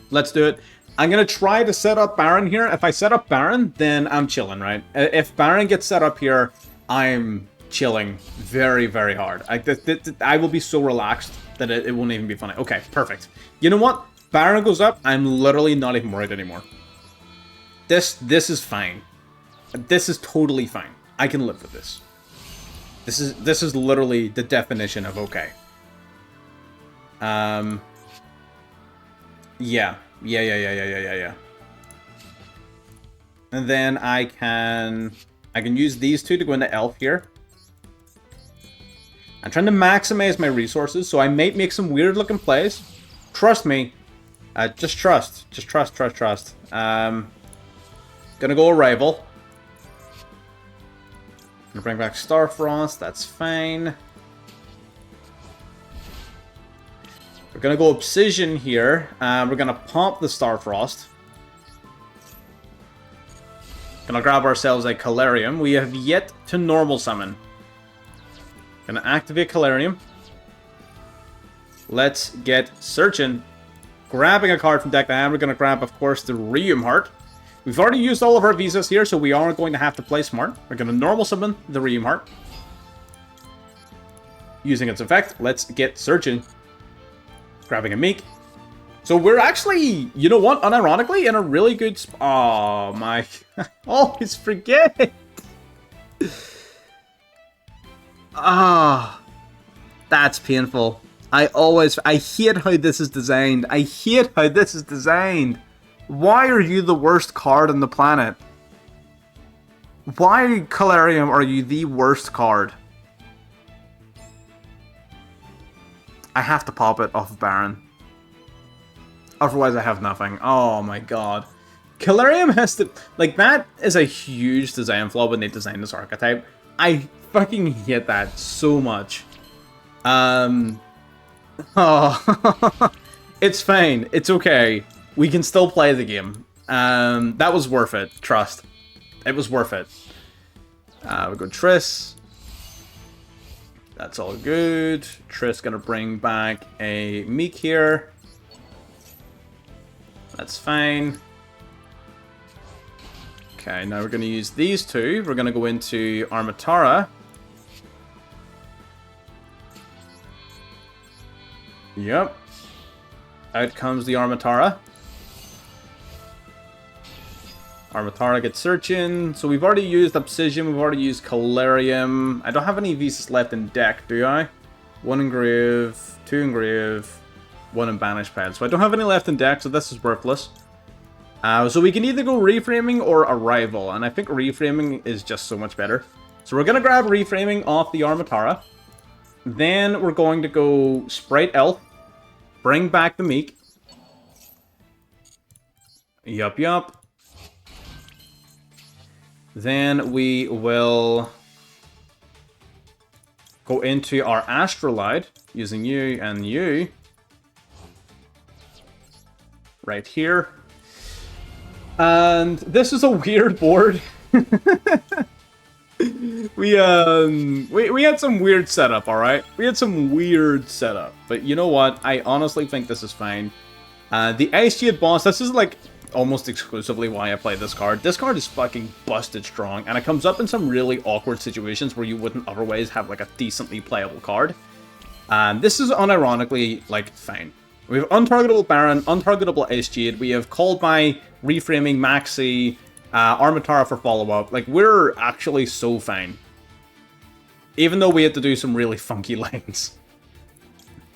Let's do it. I'm going to try to set up Baron here. If I set up Baron, then I'm chilling, right? If Baron gets set up here, I'm chilling very, very hard. I will be so relaxed that it won't even be funny. Okay, perfect. You know what? Baron goes up, I'm literally not even worried anymore. This is fine. This is totally fine. I can live with this. This is literally the definition of okay. Yeah. And then I can use these two to go into Elf here. I'm trying to maximize my resources, so I might make some weird looking plays. Trust me. Just trust. Just trust. Gonna go Arrival. Gonna bring back Starfrost, that's fine. We're gonna go Obsidian here. We're gonna pump the Starfrost. Gonna grab ourselves a Calarium. We have yet to normal summon. Gonna activate Calarium. Let's get searching. Grabbing a card from deck to hand. We're gonna grab, of course, the Rheum Heart. We've already used all of our visas here, so we are going to have to play smart. We're going to normal summon the Radium Heart. Using its effect, let's get searching. Grabbing a Meek. So we're actually, you know what, unironically, in a really good spot. Oh, my. Always forget. Ah, that's painful. I hate how this is designed. I hate how this is designed. Why are you the worst card on the planet? Why, Calarium, are you the worst card? I have to pop it off of Baron. Otherwise I have nothing. Oh my god. Calarium has to... Like, that is a huge design flaw when they designed this archetype. I fucking hate that so much. Oh. It's fine. It's okay. We can still play the game. That was worth it. Trust. It was worth it. We go Triss. That's all good. Triss gonna bring back a Meek here. That's fine. Okay, now we're gonna use these two. We're gonna go into Armatara. Yep. Out comes the Armatara. Armatara gets searching. So we've already used Obsidian, we've already used Calarium. I don't have any Visas left in deck, do I? 1 Engrave, 2 Engrave, 1 in Banish Pad. So I don't have any left in deck, so this is worthless. So we can either go Reframing or Arrival, and I think Reframing is just so much better. So we're going to grab Reframing off the Armatara. Then we're going to go Sprite Elf, bring back the Meek. Yup, yup. Then we will go into our Astrolite using you and you. Right here. And this is a weird board. we had some weird setup, alright? We had some weird setup. But you know what? I honestly think this is fine. The Ice Jade boss, this is like almost exclusively why I play this card. This card is fucking busted strong, and it comes up in some really awkward situations where you wouldn't otherwise have like a decently playable card. And this is unironically like fine. We have untargetable Baron, untargetable Ice Jade, we have Called by, Reframing, Maxi, Armatara for follow-up. Like, we're actually so fine. Even though we had to do some really funky lines.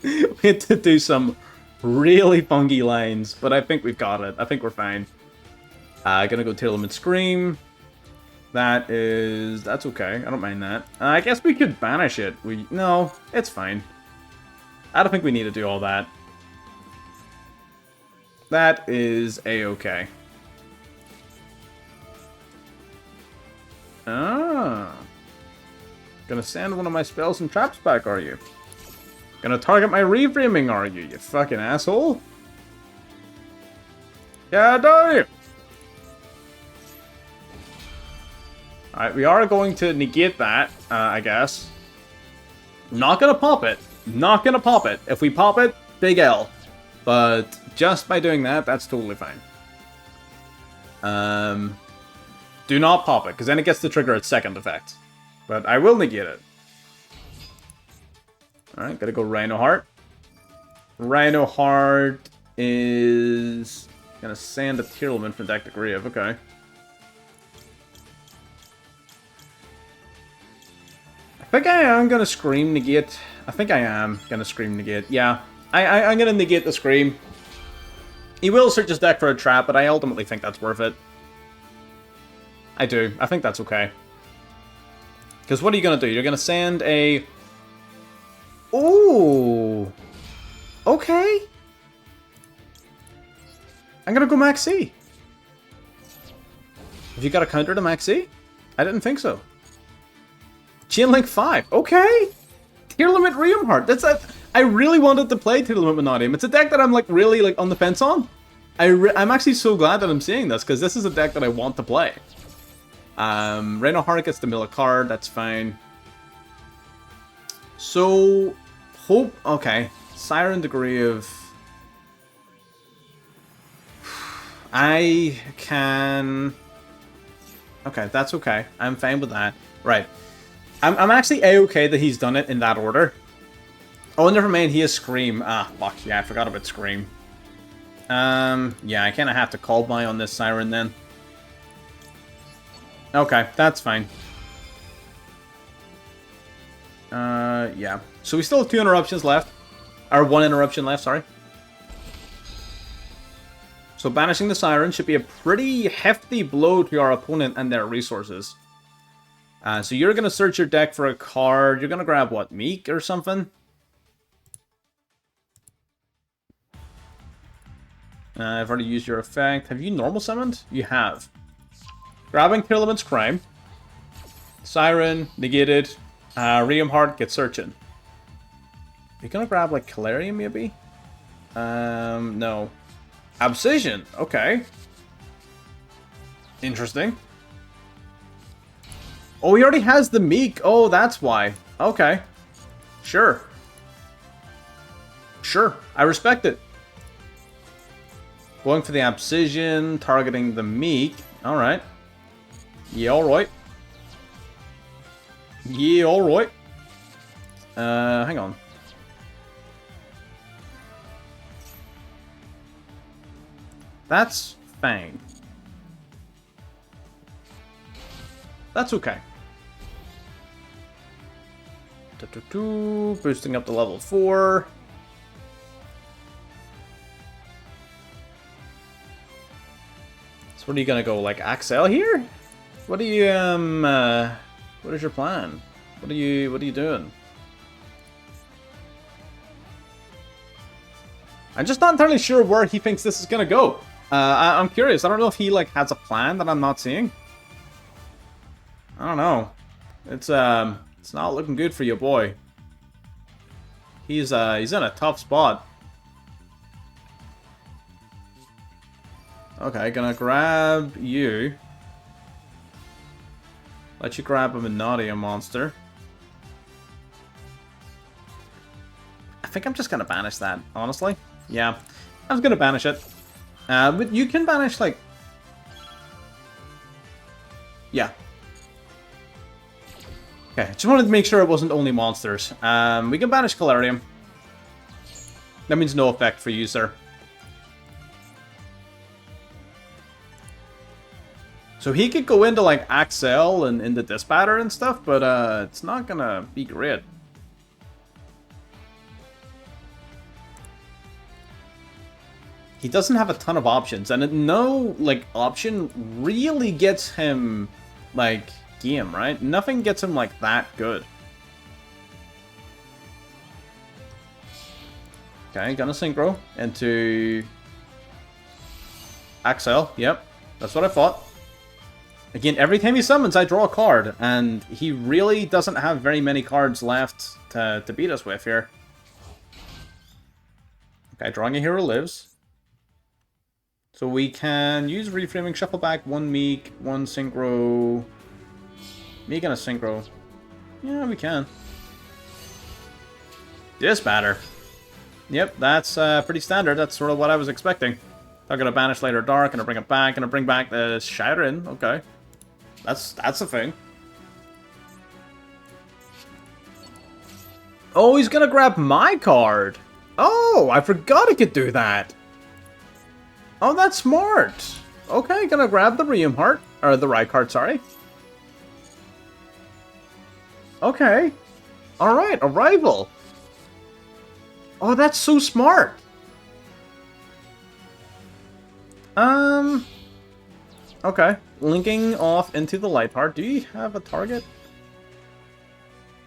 We had to do some really funky lines, but I think we've got it. I think we're fine. Gonna go Tearlament Scream. That's okay. I don't mind that. I guess we could banish it. No, it's fine. I don't think we need to do all that. That is a-okay. Ah. Gonna send one of my spells and traps back, are you? Gonna target my Reframing, are you fucking asshole? Yeah, do you? Alright, we are going to negate that, I guess. Not gonna pop it. Not gonna pop it. If we pop it, big L. But just by doing that, that's totally fine. Do not pop it, because then it gets to trigger its second effect. But I will negate it. Alright, gotta go Rhino Heart. Rhino Heart is gonna sand a Tearlament from deck to Grave, okay. I think I am gonna Scream negate. I think I am gonna Scream negate, yeah. I'm gonna negate the Scream. He will search his deck for a trap, but I ultimately think that's worth it. I do. I think that's okay. Because what are you gonna do? You're gonna send a... Ooh! Okay! I'm gonna go Max C. Have you got a counter to Max C? I didn't think so. Chainlink 5. Okay! Tearlament Radium Heart. I really wanted to play Tearlament MANNADIUM. It's a deck that I'm like really like on the fence on. I'm actually so glad that I'm seeing this, because this is a deck that I want to play. Rhino Heart gets to mill a card, that's fine. So, okay. Siren Degree of... I can... Okay, that's okay. I'm fine with that. Right. I'm actually A-okay that he's done it in that order. Oh, never mind, he has Scream. Ah, fuck, yeah, I forgot about Scream. Yeah, I kind of have to call by on this Siren then. Okay, that's fine. Yeah. So we still have 2 interruptions left. Or 1 interruption left, sorry. So banishing the Siren should be a pretty hefty blow to our opponent and their resources. So you're going to search your deck for a card. You're going to grab, what, Meek or something? I've already used your effect. Have you normal summoned? You have. Grabbing Kirliman's Crime. Siren, negated. Radium Heart, get searching. You're gonna grab, like, Calarium, maybe? No. Abscission, okay. Interesting. Oh, he already has the Meek. Oh, that's why. Okay. Sure. Sure, I respect it. Going for the Abscission, targeting the Meek. Alright. Yeah, alright. Yeah, alright. Hang on. That's fine. That's okay. Boosting up to level 4. So what are you gonna go, like, Axel here? What are you, what is your plan? What are you doing? I'm just not entirely sure where he thinks this is gonna go. I'm curious. I don't know if he, like, has a plan that I'm not seeing. I don't know. It's not looking good for your boy. He's in a tough spot. Okay, gonna grab you. Let you grab a MANNADIUM monster. I think I'm just gonna banish that, honestly. Yeah, I was gonna banish it. But you can banish, like... Yeah. Okay, just wanted to make sure it wasn't only monsters. We can banish Calarium. That means no effect for you, sir. So he could go into, like, Axel and into Disbatter and stuff, but it's not gonna be great. He doesn't have a ton of options, and no, like, option really gets him, like, game, right? Nothing gets him, like, that good. Okay, gonna synchro into Axel. Yep, that's what I thought. Again, every time he summons, I draw a card, and he really doesn't have very many cards left to beat us with here. Okay, drawing a hero lives. So we can use Reframing, shuffle back 1 Meek, 1 Synchro. Meek and a Synchro. Yeah, we can. Disbatter. Yep, that's pretty standard. That's sort of what I was expecting. I'm gonna banish Later Dark, gonna bring it back, gonna bring back the Shiren. Okay. That's a thing. Oh, he's gonna grab my card. Oh, I forgot he could do that. Oh, that's smart. Okay, gonna grab the Radium Heart. Or the Rykard, sorry. Okay. Alright, Arrival. Oh, that's so smart. Okay. Linking off into the Light Heart. Do you have a target?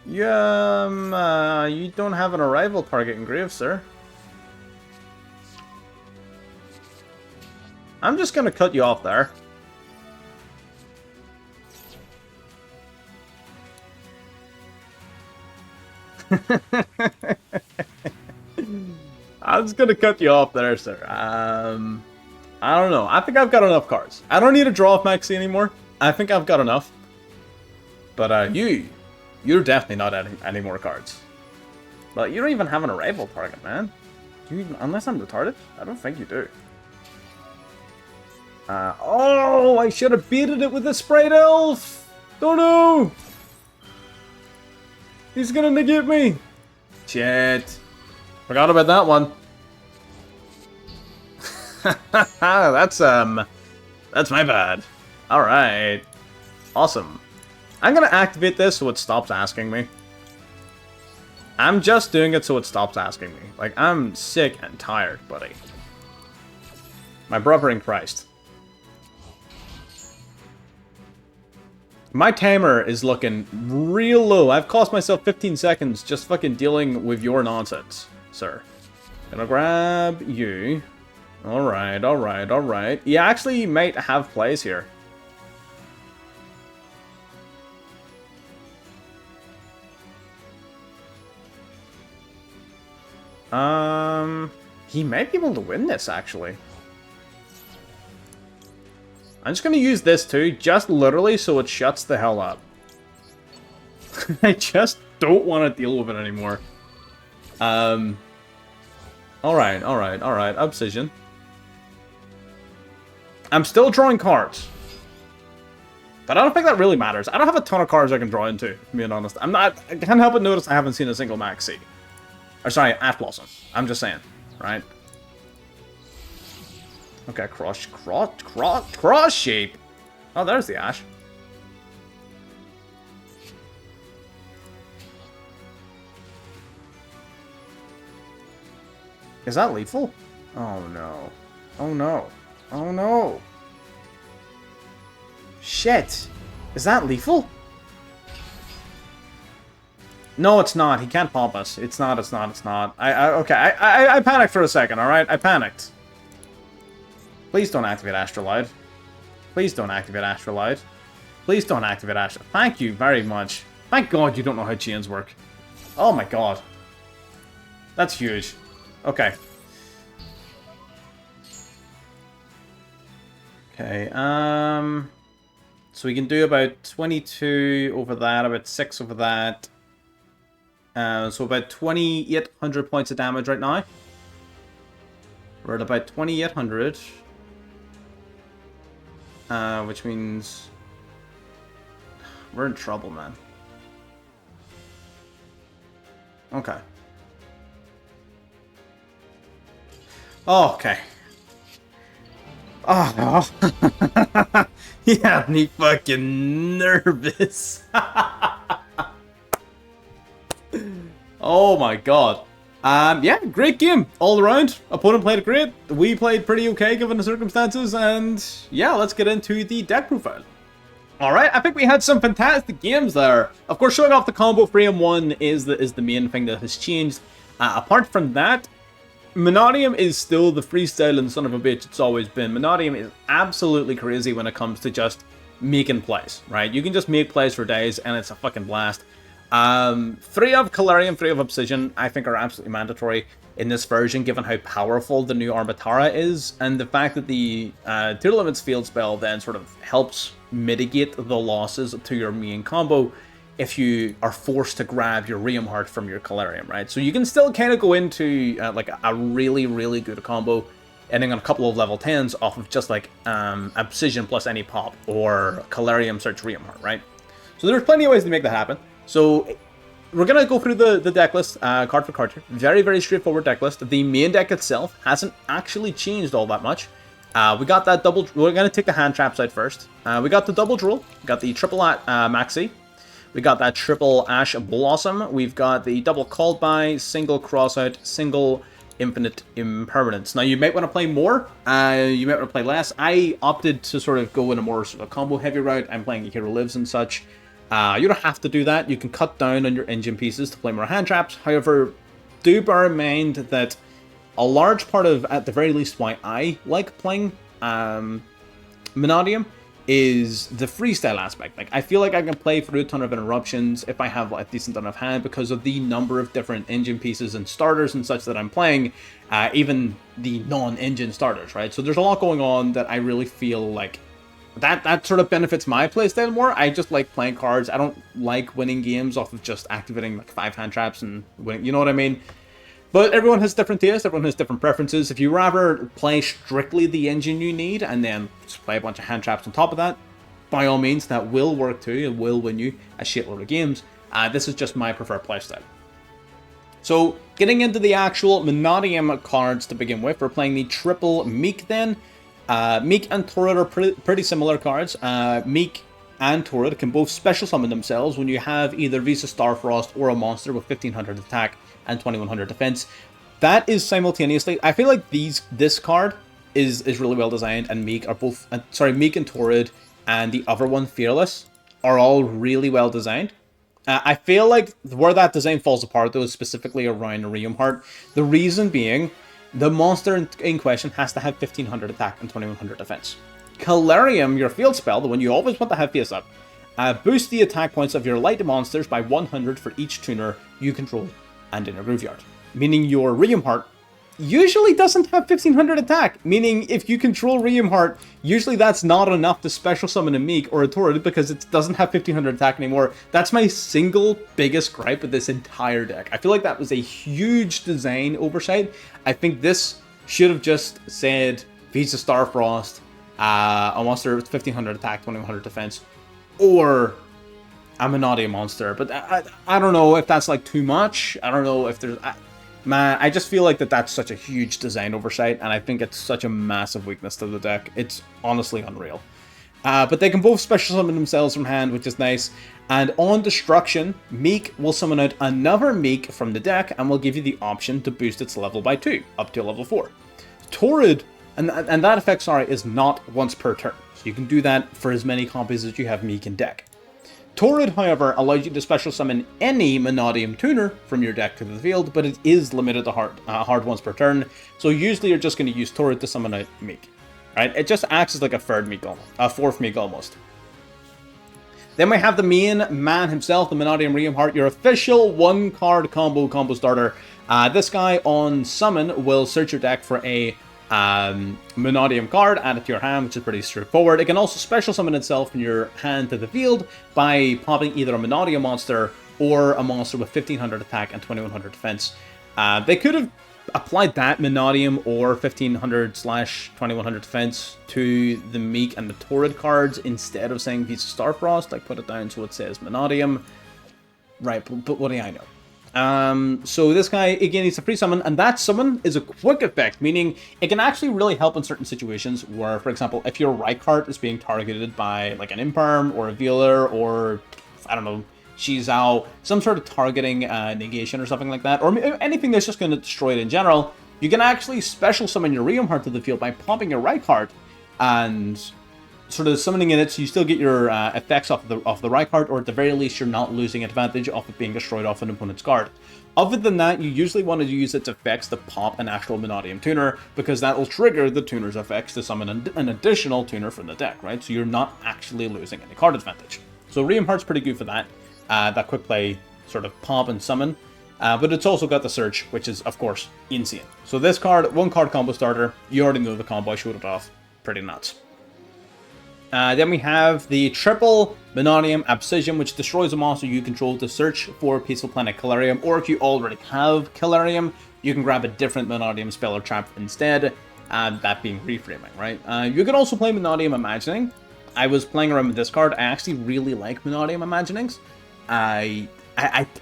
Yeah, you don't have an Arrival target engraved, sir. I'm just gonna cut you off there. I'm just gonna cut you off there, sir. I don't know. I think I've got enough cards. I don't need to draw off Maxi anymore. I think I've got enough. But you're definitely not adding any more cards. But you don't even have an Arrival target, man. Do you, unless I'm retarded? I don't think you do. Oh, I should have beaten it with the Sprite Elf! Oh no! He's gonna negate me! Shit. Forgot about that one. That's my bad. Alright. Awesome. I'm gonna activate this so it stops asking me. I'm just doing it so it stops asking me. Like, I'm sick and tired, buddy. My brother in Christ. My timer is looking real low. I've cost myself 15 seconds just fucking dealing with your nonsense, sir. Gonna grab you. Alright, alright, alright. You actually might have plays here. He might be able to win this, actually. I'm just gonna use this too, just literally so it shuts the hell up. I just don't want to deal with it anymore. Alright, alright, alright. Obsidian. I'm still drawing cards. But I don't think that really matters. I don't have a ton of cards I can draw into, to be honest. I can't help but notice I haven't seen a single Maxi. Or sorry, Ash Blossom. I'm just saying, right? Okay, cross shape. Oh, there's the Ash. Is that lethal? Oh no. Oh no. Oh no. Shit. Is that lethal? No, it's not. He can't pop us. It's not, it's not, it's not. Okay, I panicked for a second, alright? I panicked. Please don't activate Astrolite. Please don't activate Astrolite. Please don't activate Astrolite. Thank you very much. Thank God you don't know how chains work. Oh my God. That's huge. Okay. Okay, so we can do about 22 over that, about 6 over that. So about 2,800 points of damage right now. We're at about 2,800. Which means we're in trouble, man. Okay. Oh, okay. Oh, no. He had me fucking nervous. Oh my God. Yeah, great game all around. Opponent played great. We played pretty okay given the circumstances, and yeah, let's get into the deck profile. Alright, I think we had some fantastic games there. Of course, showing off the combo frame 1 is the main thing that has changed. Apart from that, MANNADIUM is still the freestyling son of a bitch it's always been. MANNADIUM is absolutely crazy when it comes to just making plays, right? You can just make plays for days, and it's a fucking blast. 3 of Calarium, 3 of Obsidian, I think are absolutely mandatory in this version, given how powerful the new Armatara is, and the fact that the Two Limits field spell then sort of helps mitigate the losses to your main combo if you are forced to grab your Radium Heart from your Calarium, right? So you can still kind of go into like a really, really good combo, ending on a couple of level 10s off of just like Obsidian plus any pop, or Calarium search Radium Heart, right? So there's plenty of ways to make that happen. So we're going to go through the deck list, card for card here. Very, very straightforward deck list. The main deck itself hasn't actually changed all that much. We got that double... We're going to take the hand traps out first. We got the double Duel. We got the triple Maxi. We got that triple Ash Blossom. We've got the double Called By, single Crossout, single Infinite Impermanence. Now, you might want to play more. You might want to play less. I opted to sort of go in a more sort of combo-heavy route. I'm playing Hero Lives and such. You don't have to do that. You can cut down on your engine pieces to play more hand traps. However, do bear in mind that a large part of, at the very least, why I like playing MANNADIUM is the freestyle aspect. Like, I feel like I can play through a ton of interruptions if I have a decent enough hand because of the number of different engine pieces and starters and such that I'm playing, even the non-engine starters, right? So there's a lot going on that I really feel like that sort of benefits my playstyle more. I just like playing cards. I don't like winning games off of just activating like 5 hand traps and winning, you know what I mean? But everyone has different tastes, everyone has different preferences. If you rather play strictly the engine you need and then just play a bunch of hand traps on top of that, by all means, that will work too. It will win you a shitload of games. This is just my preferred playstyle. So, getting into the actual MANNADIUM cards to begin with, we're playing the triple Meek then. Meek and Torrid are pretty similar cards. Meek and Torrid can both special summon themselves when you have either Visa Starfrost or a monster with 1500 attack and 2100 defense. That is simultaneously, I feel like this card is really well designed, and Meek are both, Meek and Torrid and the other one, Fearless, are all really well designed. I feel like where that design falls apart, though, is specifically around Arium Heart. The reason being, the monster in question has to have 1500 attack and 2100 defense. Calarium, your field spell, the one you always want to have face up, boosts the attack points of your light monsters by 100 for each tuner you control and in your graveyard. Meaning your Arium Heart usually doesn't have 1500 attack, meaning if you control Arium Heart, usually that's not enough to special summon a Meek or a Torrid because it doesn't have 1500 attack anymore. That's my single biggest gripe with this entire deck. I feel like that was a huge design oversight. I think this should have just said Visa Starfrost, a monster with 1500 attack, 2100 defense, or a MANNADIUM monster. But I don't know if that's like too much. I don't know if there's... Man, I just feel like that's such a huge design oversight, and I think it's such a massive weakness to the deck. It's honestly unreal. But they can both special summon themselves from hand, which is nice. And on destruction, Meek will summon out another Meek from the deck, and will give you the option to boost its level by 2, up to level 4. Torrid, and that effect, is not once per turn. So you can do that for as many copies as you have Meek in deck. Torrid, however, allows you to special summon any MANNADIUM tuner from your deck to the field, but it is limited to hard once per turn, so usually you're just going to use Torrid to summon out Meek. Right? It just acts as like a fourth Meek almost. Then we have the main man himself, the MANNADIUM Arium Heart, your official one-card combo starter. This guy on summon will search your deck for a MANNADIUM card, add it to your hand, which is pretty straightforward. It can also special summon itself from your hand to the field by popping either a MANNADIUM monster or a monster with 1500 attack and 2100 defense. They could have applied that MANNADIUM or 1500/2100 defense to the Meek and the Torrid cards instead of saying Visa Starfrost. Like, put it down so it says MANNADIUM. Right, but what do I know? So this guy, again, he's a free summon, and that summon is a quick effect, meaning it can actually really help in certain situations where, for example, if your Rykart is being targeted by, like, an Imperm or a Veeler or, I don't know, Shizao, some sort of targeting negation or something like that, or anything that's just going to destroy it in general, you can actually special summon your Arium Heart to the field by popping your Rykart and sort of summoning in it, so you still get your effects off the Rykart, or at the very least you're not losing advantage off it being destroyed off an opponent's card. Other than that, you usually want to use its effects to pop an actual MANNADIUM tuner, because that will trigger the tuner's effects to summon an additional tuner from the deck, right? So you're not actually losing any card advantage. So Arium Heart's pretty good for that. That quick play sort of pop and summon. But it's also got the search, which is, of course, insane. So this card, one card combo starter, you already know the combo, I showed it off. Pretty nuts. Then we have the triple MANNADIUM Abscission, which destroys a monster you control to search for Peaceful Planet Calarium, or if you already have Calarium, you can grab a different MANNADIUM spell or trap instead, that being reframing, right? You can also play MANNADIUM Imagining. I was playing around with this card. I actually really like MANNADIUM Imaginings. I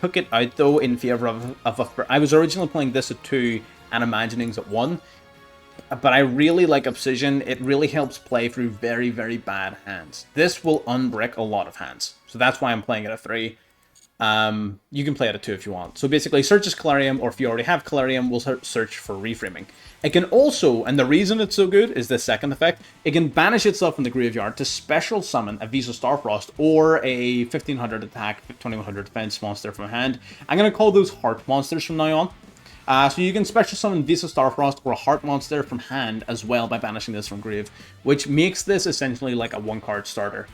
took it out, though, in favor of I was originally playing this at 2 and Imaginings at 1. But I really like Obsidian. It really helps play through very, very bad hands. This will unbrick a lot of hands. So that's why I'm playing it at 3. You can play it at 2 if you want. So basically, searches Calarium, or if you already have Calarium, we'll search for reframing. It can also, and the reason it's so good is the second effect, it can banish itself from the graveyard to special summon a Visa Starfrost or a 1500 attack, 2100 defense monster from hand. I'm going to call those heart monsters from now on. So you can special summon Visa Starfrost or a Heart Monster from hand as well by banishing this from grave, which makes this essentially like a one-card starter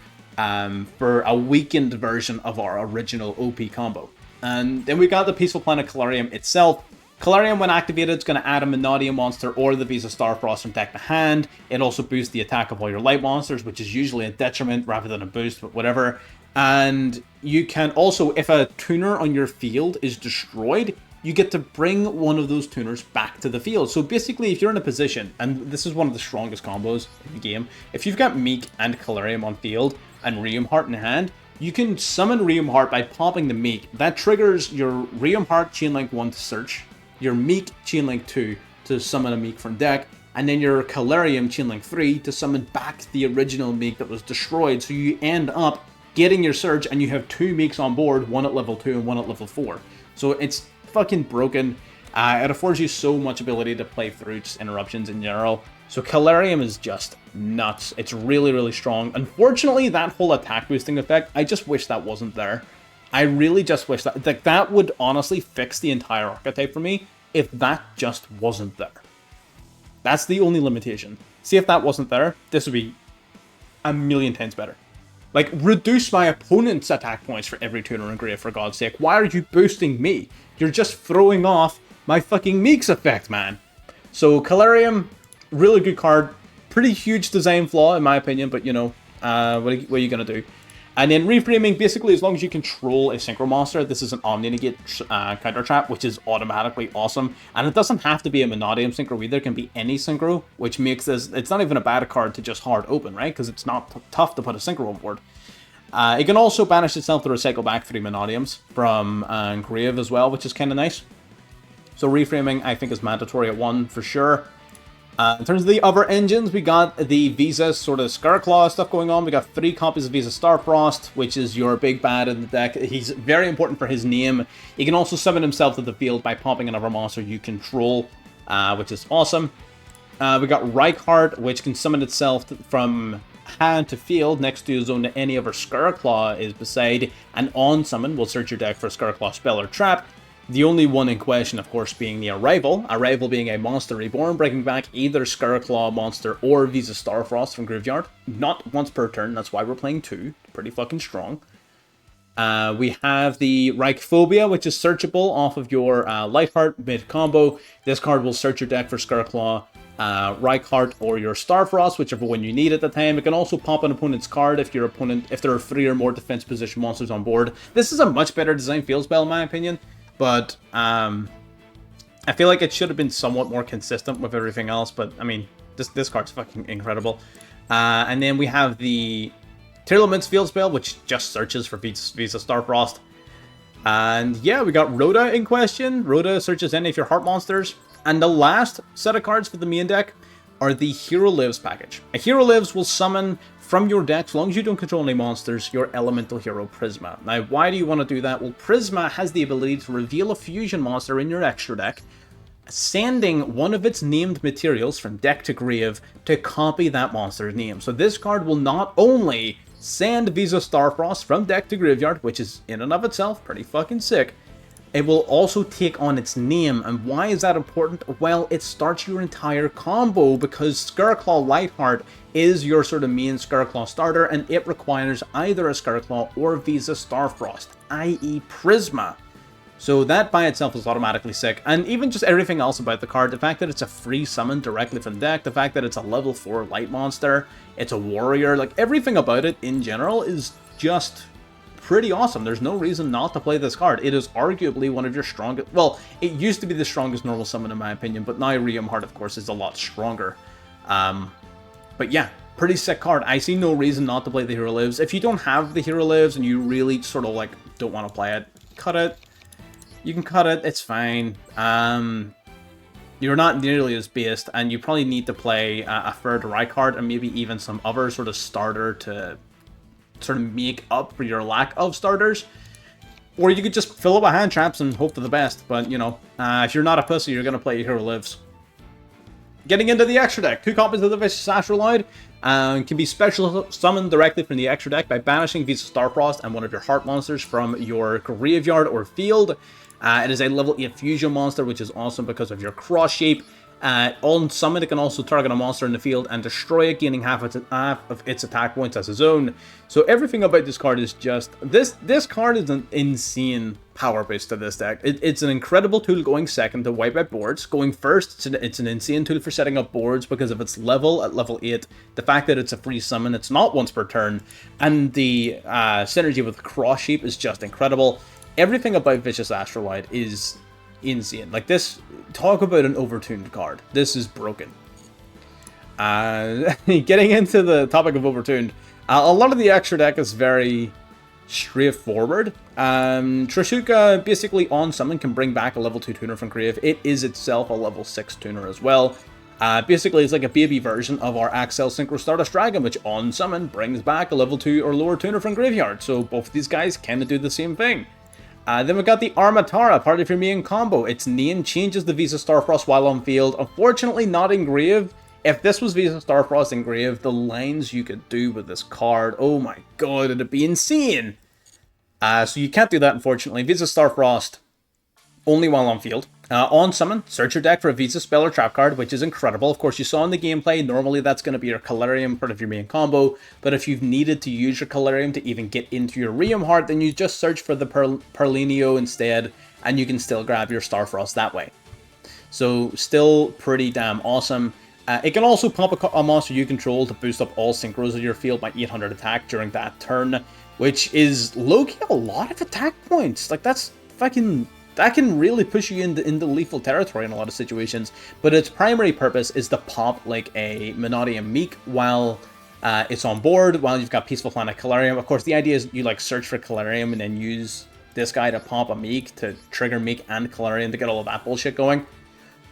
for a weakened version of our original OP combo. And then we got the Peaceful Planet Calarium itself. Calarium, when activated, is going to add a MANNADIUM monster or the Visa Starfrost from deck to hand. It also boosts the attack of all your light monsters, which is usually a detriment rather than a boost, but whatever. And you can also, if a tuner on your field is destroyed, you get to bring one of those tuners back to the field. So basically, if you're in a position, and this is one of the strongest combos in the game, if you've got Meek and Calarium on field and Rheum Heart in hand, you can summon Rheum Heart by popping the Meek. That triggers your Rheum Heart Chainlink 1 to search, your Meek Chainlink 2 to summon a Meek from deck, and then your Calarium Chainlink 3 to summon back the original Meek that was destroyed. So you end up getting your Surge, and you have 2 Meeks on board, one at level 2 and one at level 4. So it's fucking broken. It affords you so much ability to play through just interruptions in general. So Calarium is just nuts. It's really, really strong. Unfortunately, that whole attack boosting effect, I just wish that wasn't there. I really just wish that, like, that would honestly fix the entire archetype for me if that just wasn't there. That's the only limitation. See, if that wasn't there, this would be a million times better. Like, reduce my opponent's attack points for every tuner in Grave, for God's sake. Why are you boosting me? You're just throwing off my fucking Meeks effect, man. So, Calarium, really good card. Pretty huge design flaw, in my opinion, but, you know, what are you going to do? And then reframing, basically, as long as you control a Synchro Monster, this is an Omni-Negate counter trap, which is automatically awesome. And it doesn't have to be a Mannadium Synchro either, it can be any Synchro, which makes this, it's not even a bad card to just hard open, right? Because it's not tough to put a Synchro on board. It can also banish itself to recycle back 3 Mannadiums from Grave as well, which is kind of nice. So reframing, I think, is mandatory at 1 for sure. In terms of the other engines, we got the Visa sort of Scarclaw stuff going on. We got 3 copies of Visa Starfrost, which is your big bad in the deck. He's very important for his name. He can also summon himself to the field by popping another monster you control, which is awesome. We got Reichhardt, which can summon itself from hand to field next to a zone that any other Scarclaw is beside, and on summon will search your deck for a Scarclaw spell or trap. The only one in question, of course, being the Arrival. Arrival being a monster reborn, bringing back either Scarclaw monster or Visa Starfrost from Graveyard. Not once per turn, that's why we're playing 2. Pretty fucking strong. We have the Reichphobia, which is searchable off of your Lightheart mid-combo. This card will search your deck for Scarclaw, Reichhardt, or your Starfrost, whichever one you need at the time. It can also pop an opponent's card if there are 3 or more defense position monsters on board. This is a much better design field spell, in my opinion. But I feel like it should have been somewhat more consistent with everything else. But I mean, this card's fucking incredible. And then we have the Tearlament's field spell, which just searches for Visa Starfrost. And yeah, we got Rhoda in question. Rhoda searches any of your heart monsters. And the last set of cards for the main deck are the Hero Lives package. A Hero Lives will summon from your deck, as long as you don't control any monsters, your Elemental Hero Prisma. Now, why do you want to do that? Well, Prisma has the ability to reveal a fusion monster in your extra deck, sending one of its named materials from deck to grave to copy that monster's name. So this card will not only send Visa Starfrost from deck to graveyard, which is in and of itself pretty fucking sick, it will also take on its name. And why is that important? Well, it starts your entire combo because Scarclaw Lightheart is your sort of main Scarclaw starter, and it requires either a Scarclaw or Visa Starfrost, i.e. Prisma. So that by itself is automatically sick. And even just everything else about the card, the fact that it's a free summon directly from deck, the fact that it's a level 4 light monster, it's a warrior, like everything about it in general is just pretty awesome. There's no reason not to play this card. It is arguably one of your strongest, well, it used to be the strongest normal summon in my opinion, but now Rheum Heart, of course, is a lot stronger. But yeah, pretty sick card. I see no reason not to play the Hero Lives. If you don't have the Hero Lives and you really sort of like don't want to play it, cut it. You can cut it, it's fine. You're not nearly as based, and you probably need to play a third Reichhardt and maybe even some other sort of starter to sort of make up for your lack of starters. Or you could just fill up with hand traps and hope for the best. But, you know, if you're not a pussy, you're going to play your Hero Lives. Getting into the extra deck. 2 copies of the Vicious Astroloid can be special summoned directly from the extra deck by banishing Visa Starfrost and one of your heart monsters from your graveyard or field. It is a level 8 fusion monster, which is awesome because of your cross shape. On summon, it can also target a monster in the field and destroy it, gaining half of its attack points as its own. So everything about this card is just... This card is an insane power boost to this deck. It's an incredible tool going second to wipe out boards. Going first, it's an insane tool for setting up boards because of its level at level 8. The fact that it's a free summon, it's not once per turn. And the synergy with cross shape is just incredible. Everything about Vicious Astroloid is insane. Like this, talk about an overtuned card. This is broken. Getting into the topic of overtuned, a lot of the extra deck is very straightforward. Trashuka basically on summon can bring back a level 2 tuner from grave. It is itself a level 6 tuner as well. Basically, it's like a baby version of our Axel Synchro Stardust Dragon, which on summon brings back a level 2 or lower tuner from graveyard. So both of these guys kind of do the same thing. Then we got the Armatara, part of your main combo. Its name changes the Visa Starfrost while on field. Unfortunately, not engraved. If this was Visa Starfrost engraved, the lines you could do with this card, oh my god, it'd be insane. So you can't do that, unfortunately. Visa Starfrost, only while on field. On summon, search your deck for a Visa spell or trap card, which is incredible. Of course, you saw in the gameplay, normally that's going to be your Calarium, part of your main combo. But if you've needed to use your Calarium to even get into your Rheum Heart, then you just search for the Perlinio instead, and you can still grab your Starfrost that way. So, still pretty damn awesome. It can also pop a monster you control to boost up all synchros of your field by 800 attack during that turn, which is low-key a lot of attack points. Like, that's fucking... That can really push you into lethal territory in a lot of situations, but its primary purpose is to pop like a MANNADIUM Meek while it's on board, while you've got Peaceful Planet Calarium. Of course, the idea is you like search for Calarium and then use this guy to pop a Meek to trigger Meek and Calarium to get all of that bullshit going.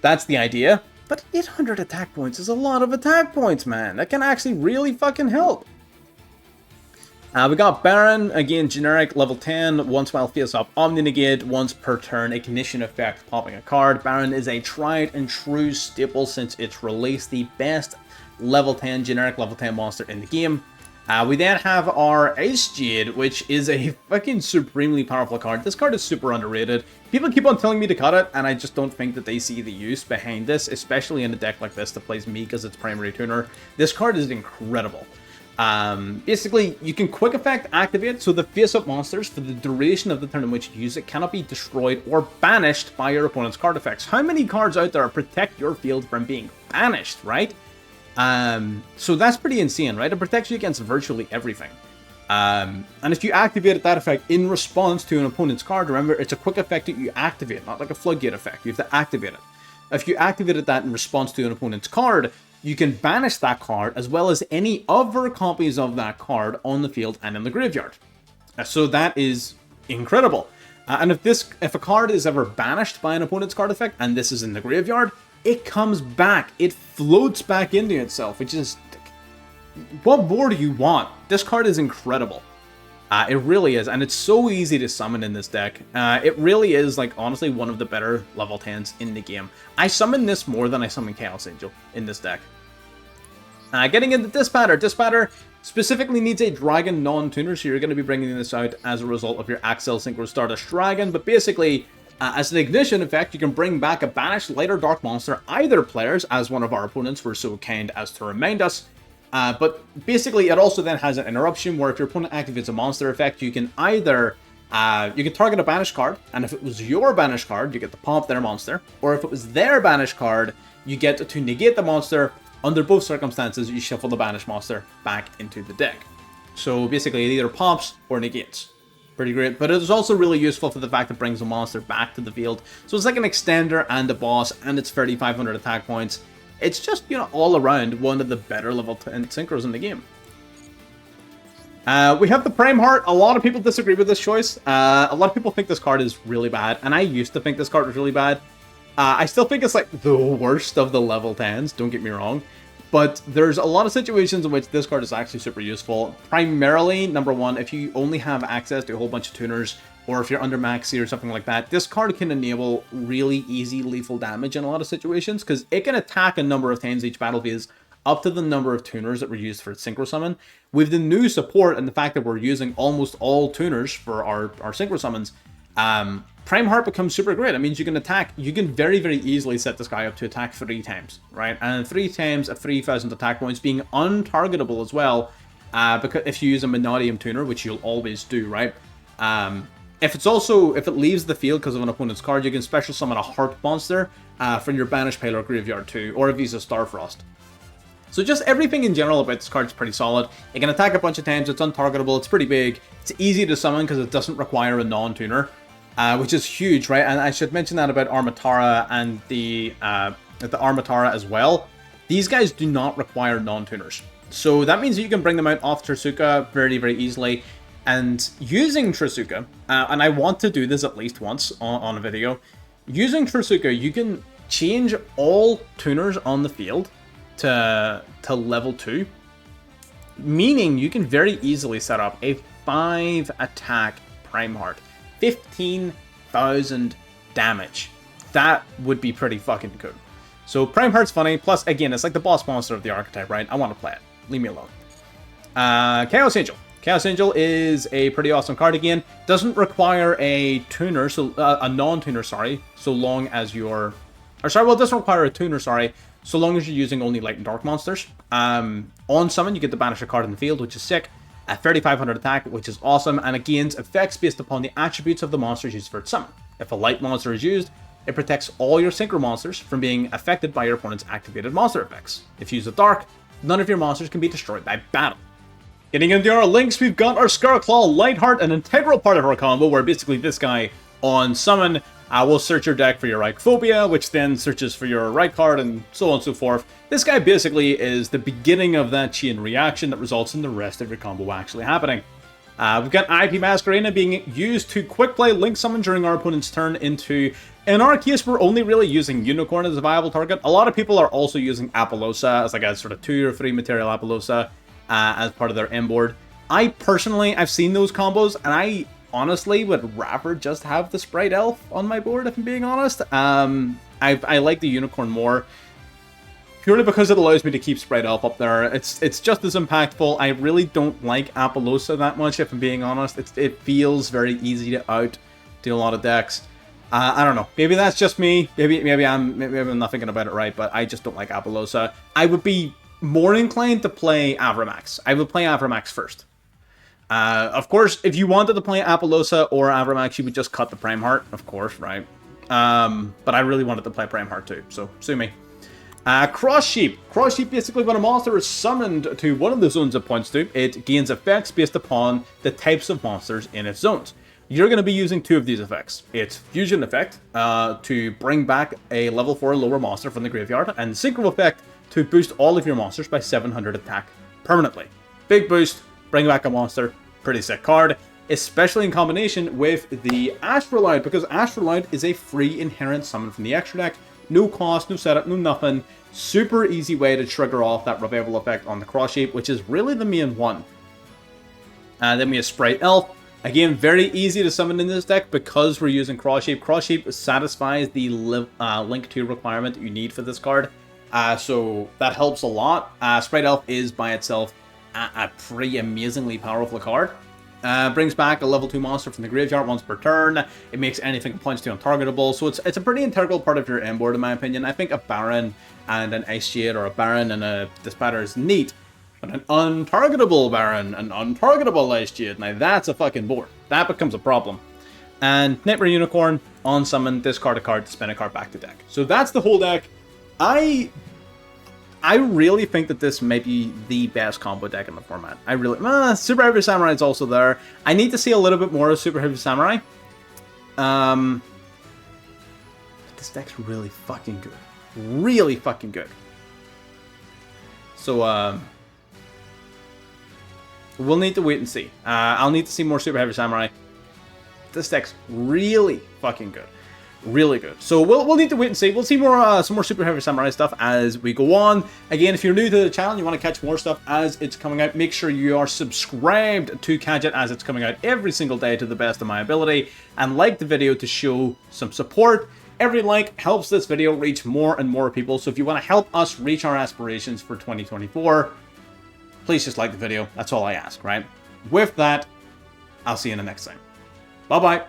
That's the idea. But 800 attack points is a lot of attack points, man. That can actually really fucking help. We got Baron, again, generic, level 10, once while face up, Omni Negate, once per turn, ignition effect, popping a card. Baron is a tried and true staple since its release, the best level 10, generic level 10 monster in the game. We then have our Ice Jade, which is a fucking supremely powerful card. This card is super underrated. People keep on telling me to cut it, and I just don't think that they see the use behind this, especially in a deck like this that plays Meek as its primary tuner. This card is incredible. Basically, you can quick effect activate, so the face-up monsters for the duration of the turn in which you use it cannot be destroyed or banished by your opponent's card effects. How many cards out there protect your field from being banished, right? So that's pretty insane, right? It protects you against virtually everything. And if you activated that effect in response to an opponent's card, remember, it's a quick effect that you activate, not like a floodgate effect. You have to activate it. If you activated that in response to an opponent's card, you can banish that card as well as any other copies of that card on the field and in the graveyard. So that is incredible. And if a card is ever banished by an opponent's card effect, and this is in the graveyard, it comes back. It floats back into itself, which is... What more do you want? This card is incredible. It really is, and it's so easy to summon in this deck. It really is, like, honestly, one of the better level 10s in the game. I summon this more than I summon Chaos Angel in this deck. Getting into Dispatter. Dispatter specifically needs a Dragon non-tuner, so you're going to be bringing this out as a result of your Axel Synchro Stardust Dragon, but basically, as an ignition effect, you can bring back a banished light or dark monster, either players, as one of our opponents were so kind as to remind us. But basically, it also then has an interruption where if your opponent activates a monster effect, you can either, you can target a banished card, and if it was your banished card, you get to pop their monster, or if it was their banished card, you get to negate the monster. Under both circumstances, you shuffle the banished monster back into the deck. So basically, it either pops or negates. Pretty great, but it is also really useful for the fact it brings a monster back to the field. So it's like an extender and a boss, and it's 3,500 attack points. It's just, you know, all around one of the better level 10 synchros in the game. We have the Prime Heart. A lot of people disagree with this choice. A lot of people think this card is really bad, and I used to think this card was really bad. I still think it's like the worst of the level 10s, don't get me wrong. But there's a lot of situations in which this card is actually super useful. Primarily, number one, if you only have access to a whole bunch of tuners, or if you're under maxi or something like that, this card can enable really easy lethal damage in a lot of situations, because it can attack a number of times each battle phase, up to the number of tuners that were used for Synchro Summon. With the new support and the fact that we're using almost all tuners for our Synchro Summons, Prime Heart becomes super great. It means you can attack, you can very, very easily set this guy up to attack 3 times, right? And 3 times at 3,000 attack points, being untargetable as well, because if you use a MANNADIUM tuner, which you'll always do, right? If it leaves the field because of an opponent's card, you can special summon a Heart monster from your Banished Pile or Graveyard too, or a Visa Starfrost. So just everything in general about this card is pretty solid. It can attack a bunch of times, it's untargetable, it's pretty big, it's easy to summon because it doesn't require a non-tuner. which is huge, right? And I should mention that about Armatara and the Armatara as well. These guys do not require non-tuners. So that means that you can bring them out off Trisuka very, very easily. And using Trisuka, and I want to do this at least once on a video, using Trisuka, you can change all tuners on the field to level 2, meaning you can very easily set up a 5 attack Prime Heart, 15,000 damage. That would be pretty fucking cool. So Prime Heart's funny, plus again, it's like the boss monster of the archetype, right? I want to play it. Leave me alone. Chaos Angel. Chaos Angel is a pretty awesome card again. Doesn't require a tuner, so a non-tuner, sorry, so long as you're... Or sorry, well, it doesn't require a tuner, sorry, so long as you're using only light and dark monsters. On summon, you get to banish a card in the field, which is sick. A 3,500 attack, which is awesome, and it gains effects based upon the attributes of the monsters used for its summon. If a light monster is used, it protects all your synchro monsters from being affected by your opponent's activated monster effects. If used with dark, none of your monsters can be destroyed by battle. Getting into our links, we've got our Scarclaw Lightheart, an integral part of our combo, where basically this guy on summon will search your deck for your Reichphobia, which then searches for your Reich card, and so on and so forth. This guy basically is the beginning of that chain reaction that results in the rest of your combo actually happening. We've got IP Masquerena being used to quick play Link Summon during our opponent's turn into... In our case, we're only really using Unicorn as a viable target. A lot of people are also using Apollousa as like a sort of 2 or 3 material Apollousa as part of their M board. I personally, I've seen those combos, and I honestly would rather just have the Sprite Elf on my board, if I'm being honest. I like the Unicorn more, purely because it allows me to keep Sprite Elf up there. It's just as impactful. I really don't like Apollousa that much, if I'm being honest. It feels very easy to out to a lot of decks. I don't know. Maybe that's just me. Maybe I'm not thinking about it right, but I just don't like Apollousa. I would be more inclined to play Avramax. I would play Avramax first. Of course, if you wanted to play Apollousa or Avramax, you would just cut the Prime Heart, of course, right? But I really wanted to play Prime Heart too, so sue me. Cross Sheep. Cross Sheep, basically when a monster is summoned to one of the zones it points to, it gains effects based upon the types of monsters in its zones. You're going to be using 2 of these effects. It's Fusion Effect, to bring back a level 4 lower monster from the graveyard, and Synchro Effect to boost all of your monsters by 700 attack permanently. Big boost, bring back a monster, pretty sick card, especially in combination with the Astrolabe, because Astrolabe is a free inherent summon from the extra deck. No cost, no setup, no nothing. Super easy way to trigger off that revival effect on the Cross Sheep, which is really the main one. Then we have Sprite Elf. Again, very easy to summon in this deck because we're using Cross Sheep. Cross Sheep satisfies the Link 2 requirement that you need for this card. So that helps a lot. Sprite Elf is by itself a pretty amazingly powerful card. Brings back a level 2 monster from the graveyard once per turn. It makes anything it points to untargetable. So it's a pretty integral part of your M board in my opinion. I think a Baron and an Ice Jade, or a Baron and a Dispatter is neat. But an untargetable Baron, an untargetable Ice Jade, now that's a fucking board. That becomes a problem. And Nightmare Unicorn, on summon, discard a card to spin a card back to deck. So that's the whole deck. I really think that this may be the best combo deck in the format. I really... Super Heavy Samurai is also there. I need to see a little bit more of Super Heavy Samurai. But this deck's really fucking good. Really fucking good. So, we'll need to wait and see. I'll need to see more Super Heavy Samurai. This deck's really fucking good. Really good. So we'll need to wait and see. We'll see more some more Super Heavy Samurai stuff as we go on. Again, if you're new to the channel, you want to catch more stuff as it's coming out, make sure you are subscribed to catch it as it's coming out every single day to the best of my ability, and like the video to show some support. Every like helps this video reach more and more people, so if you want to help us reach our aspirations for 2024, please just like the video. That's all I ask, right? With that, I'll see you in the next time. Bye-bye.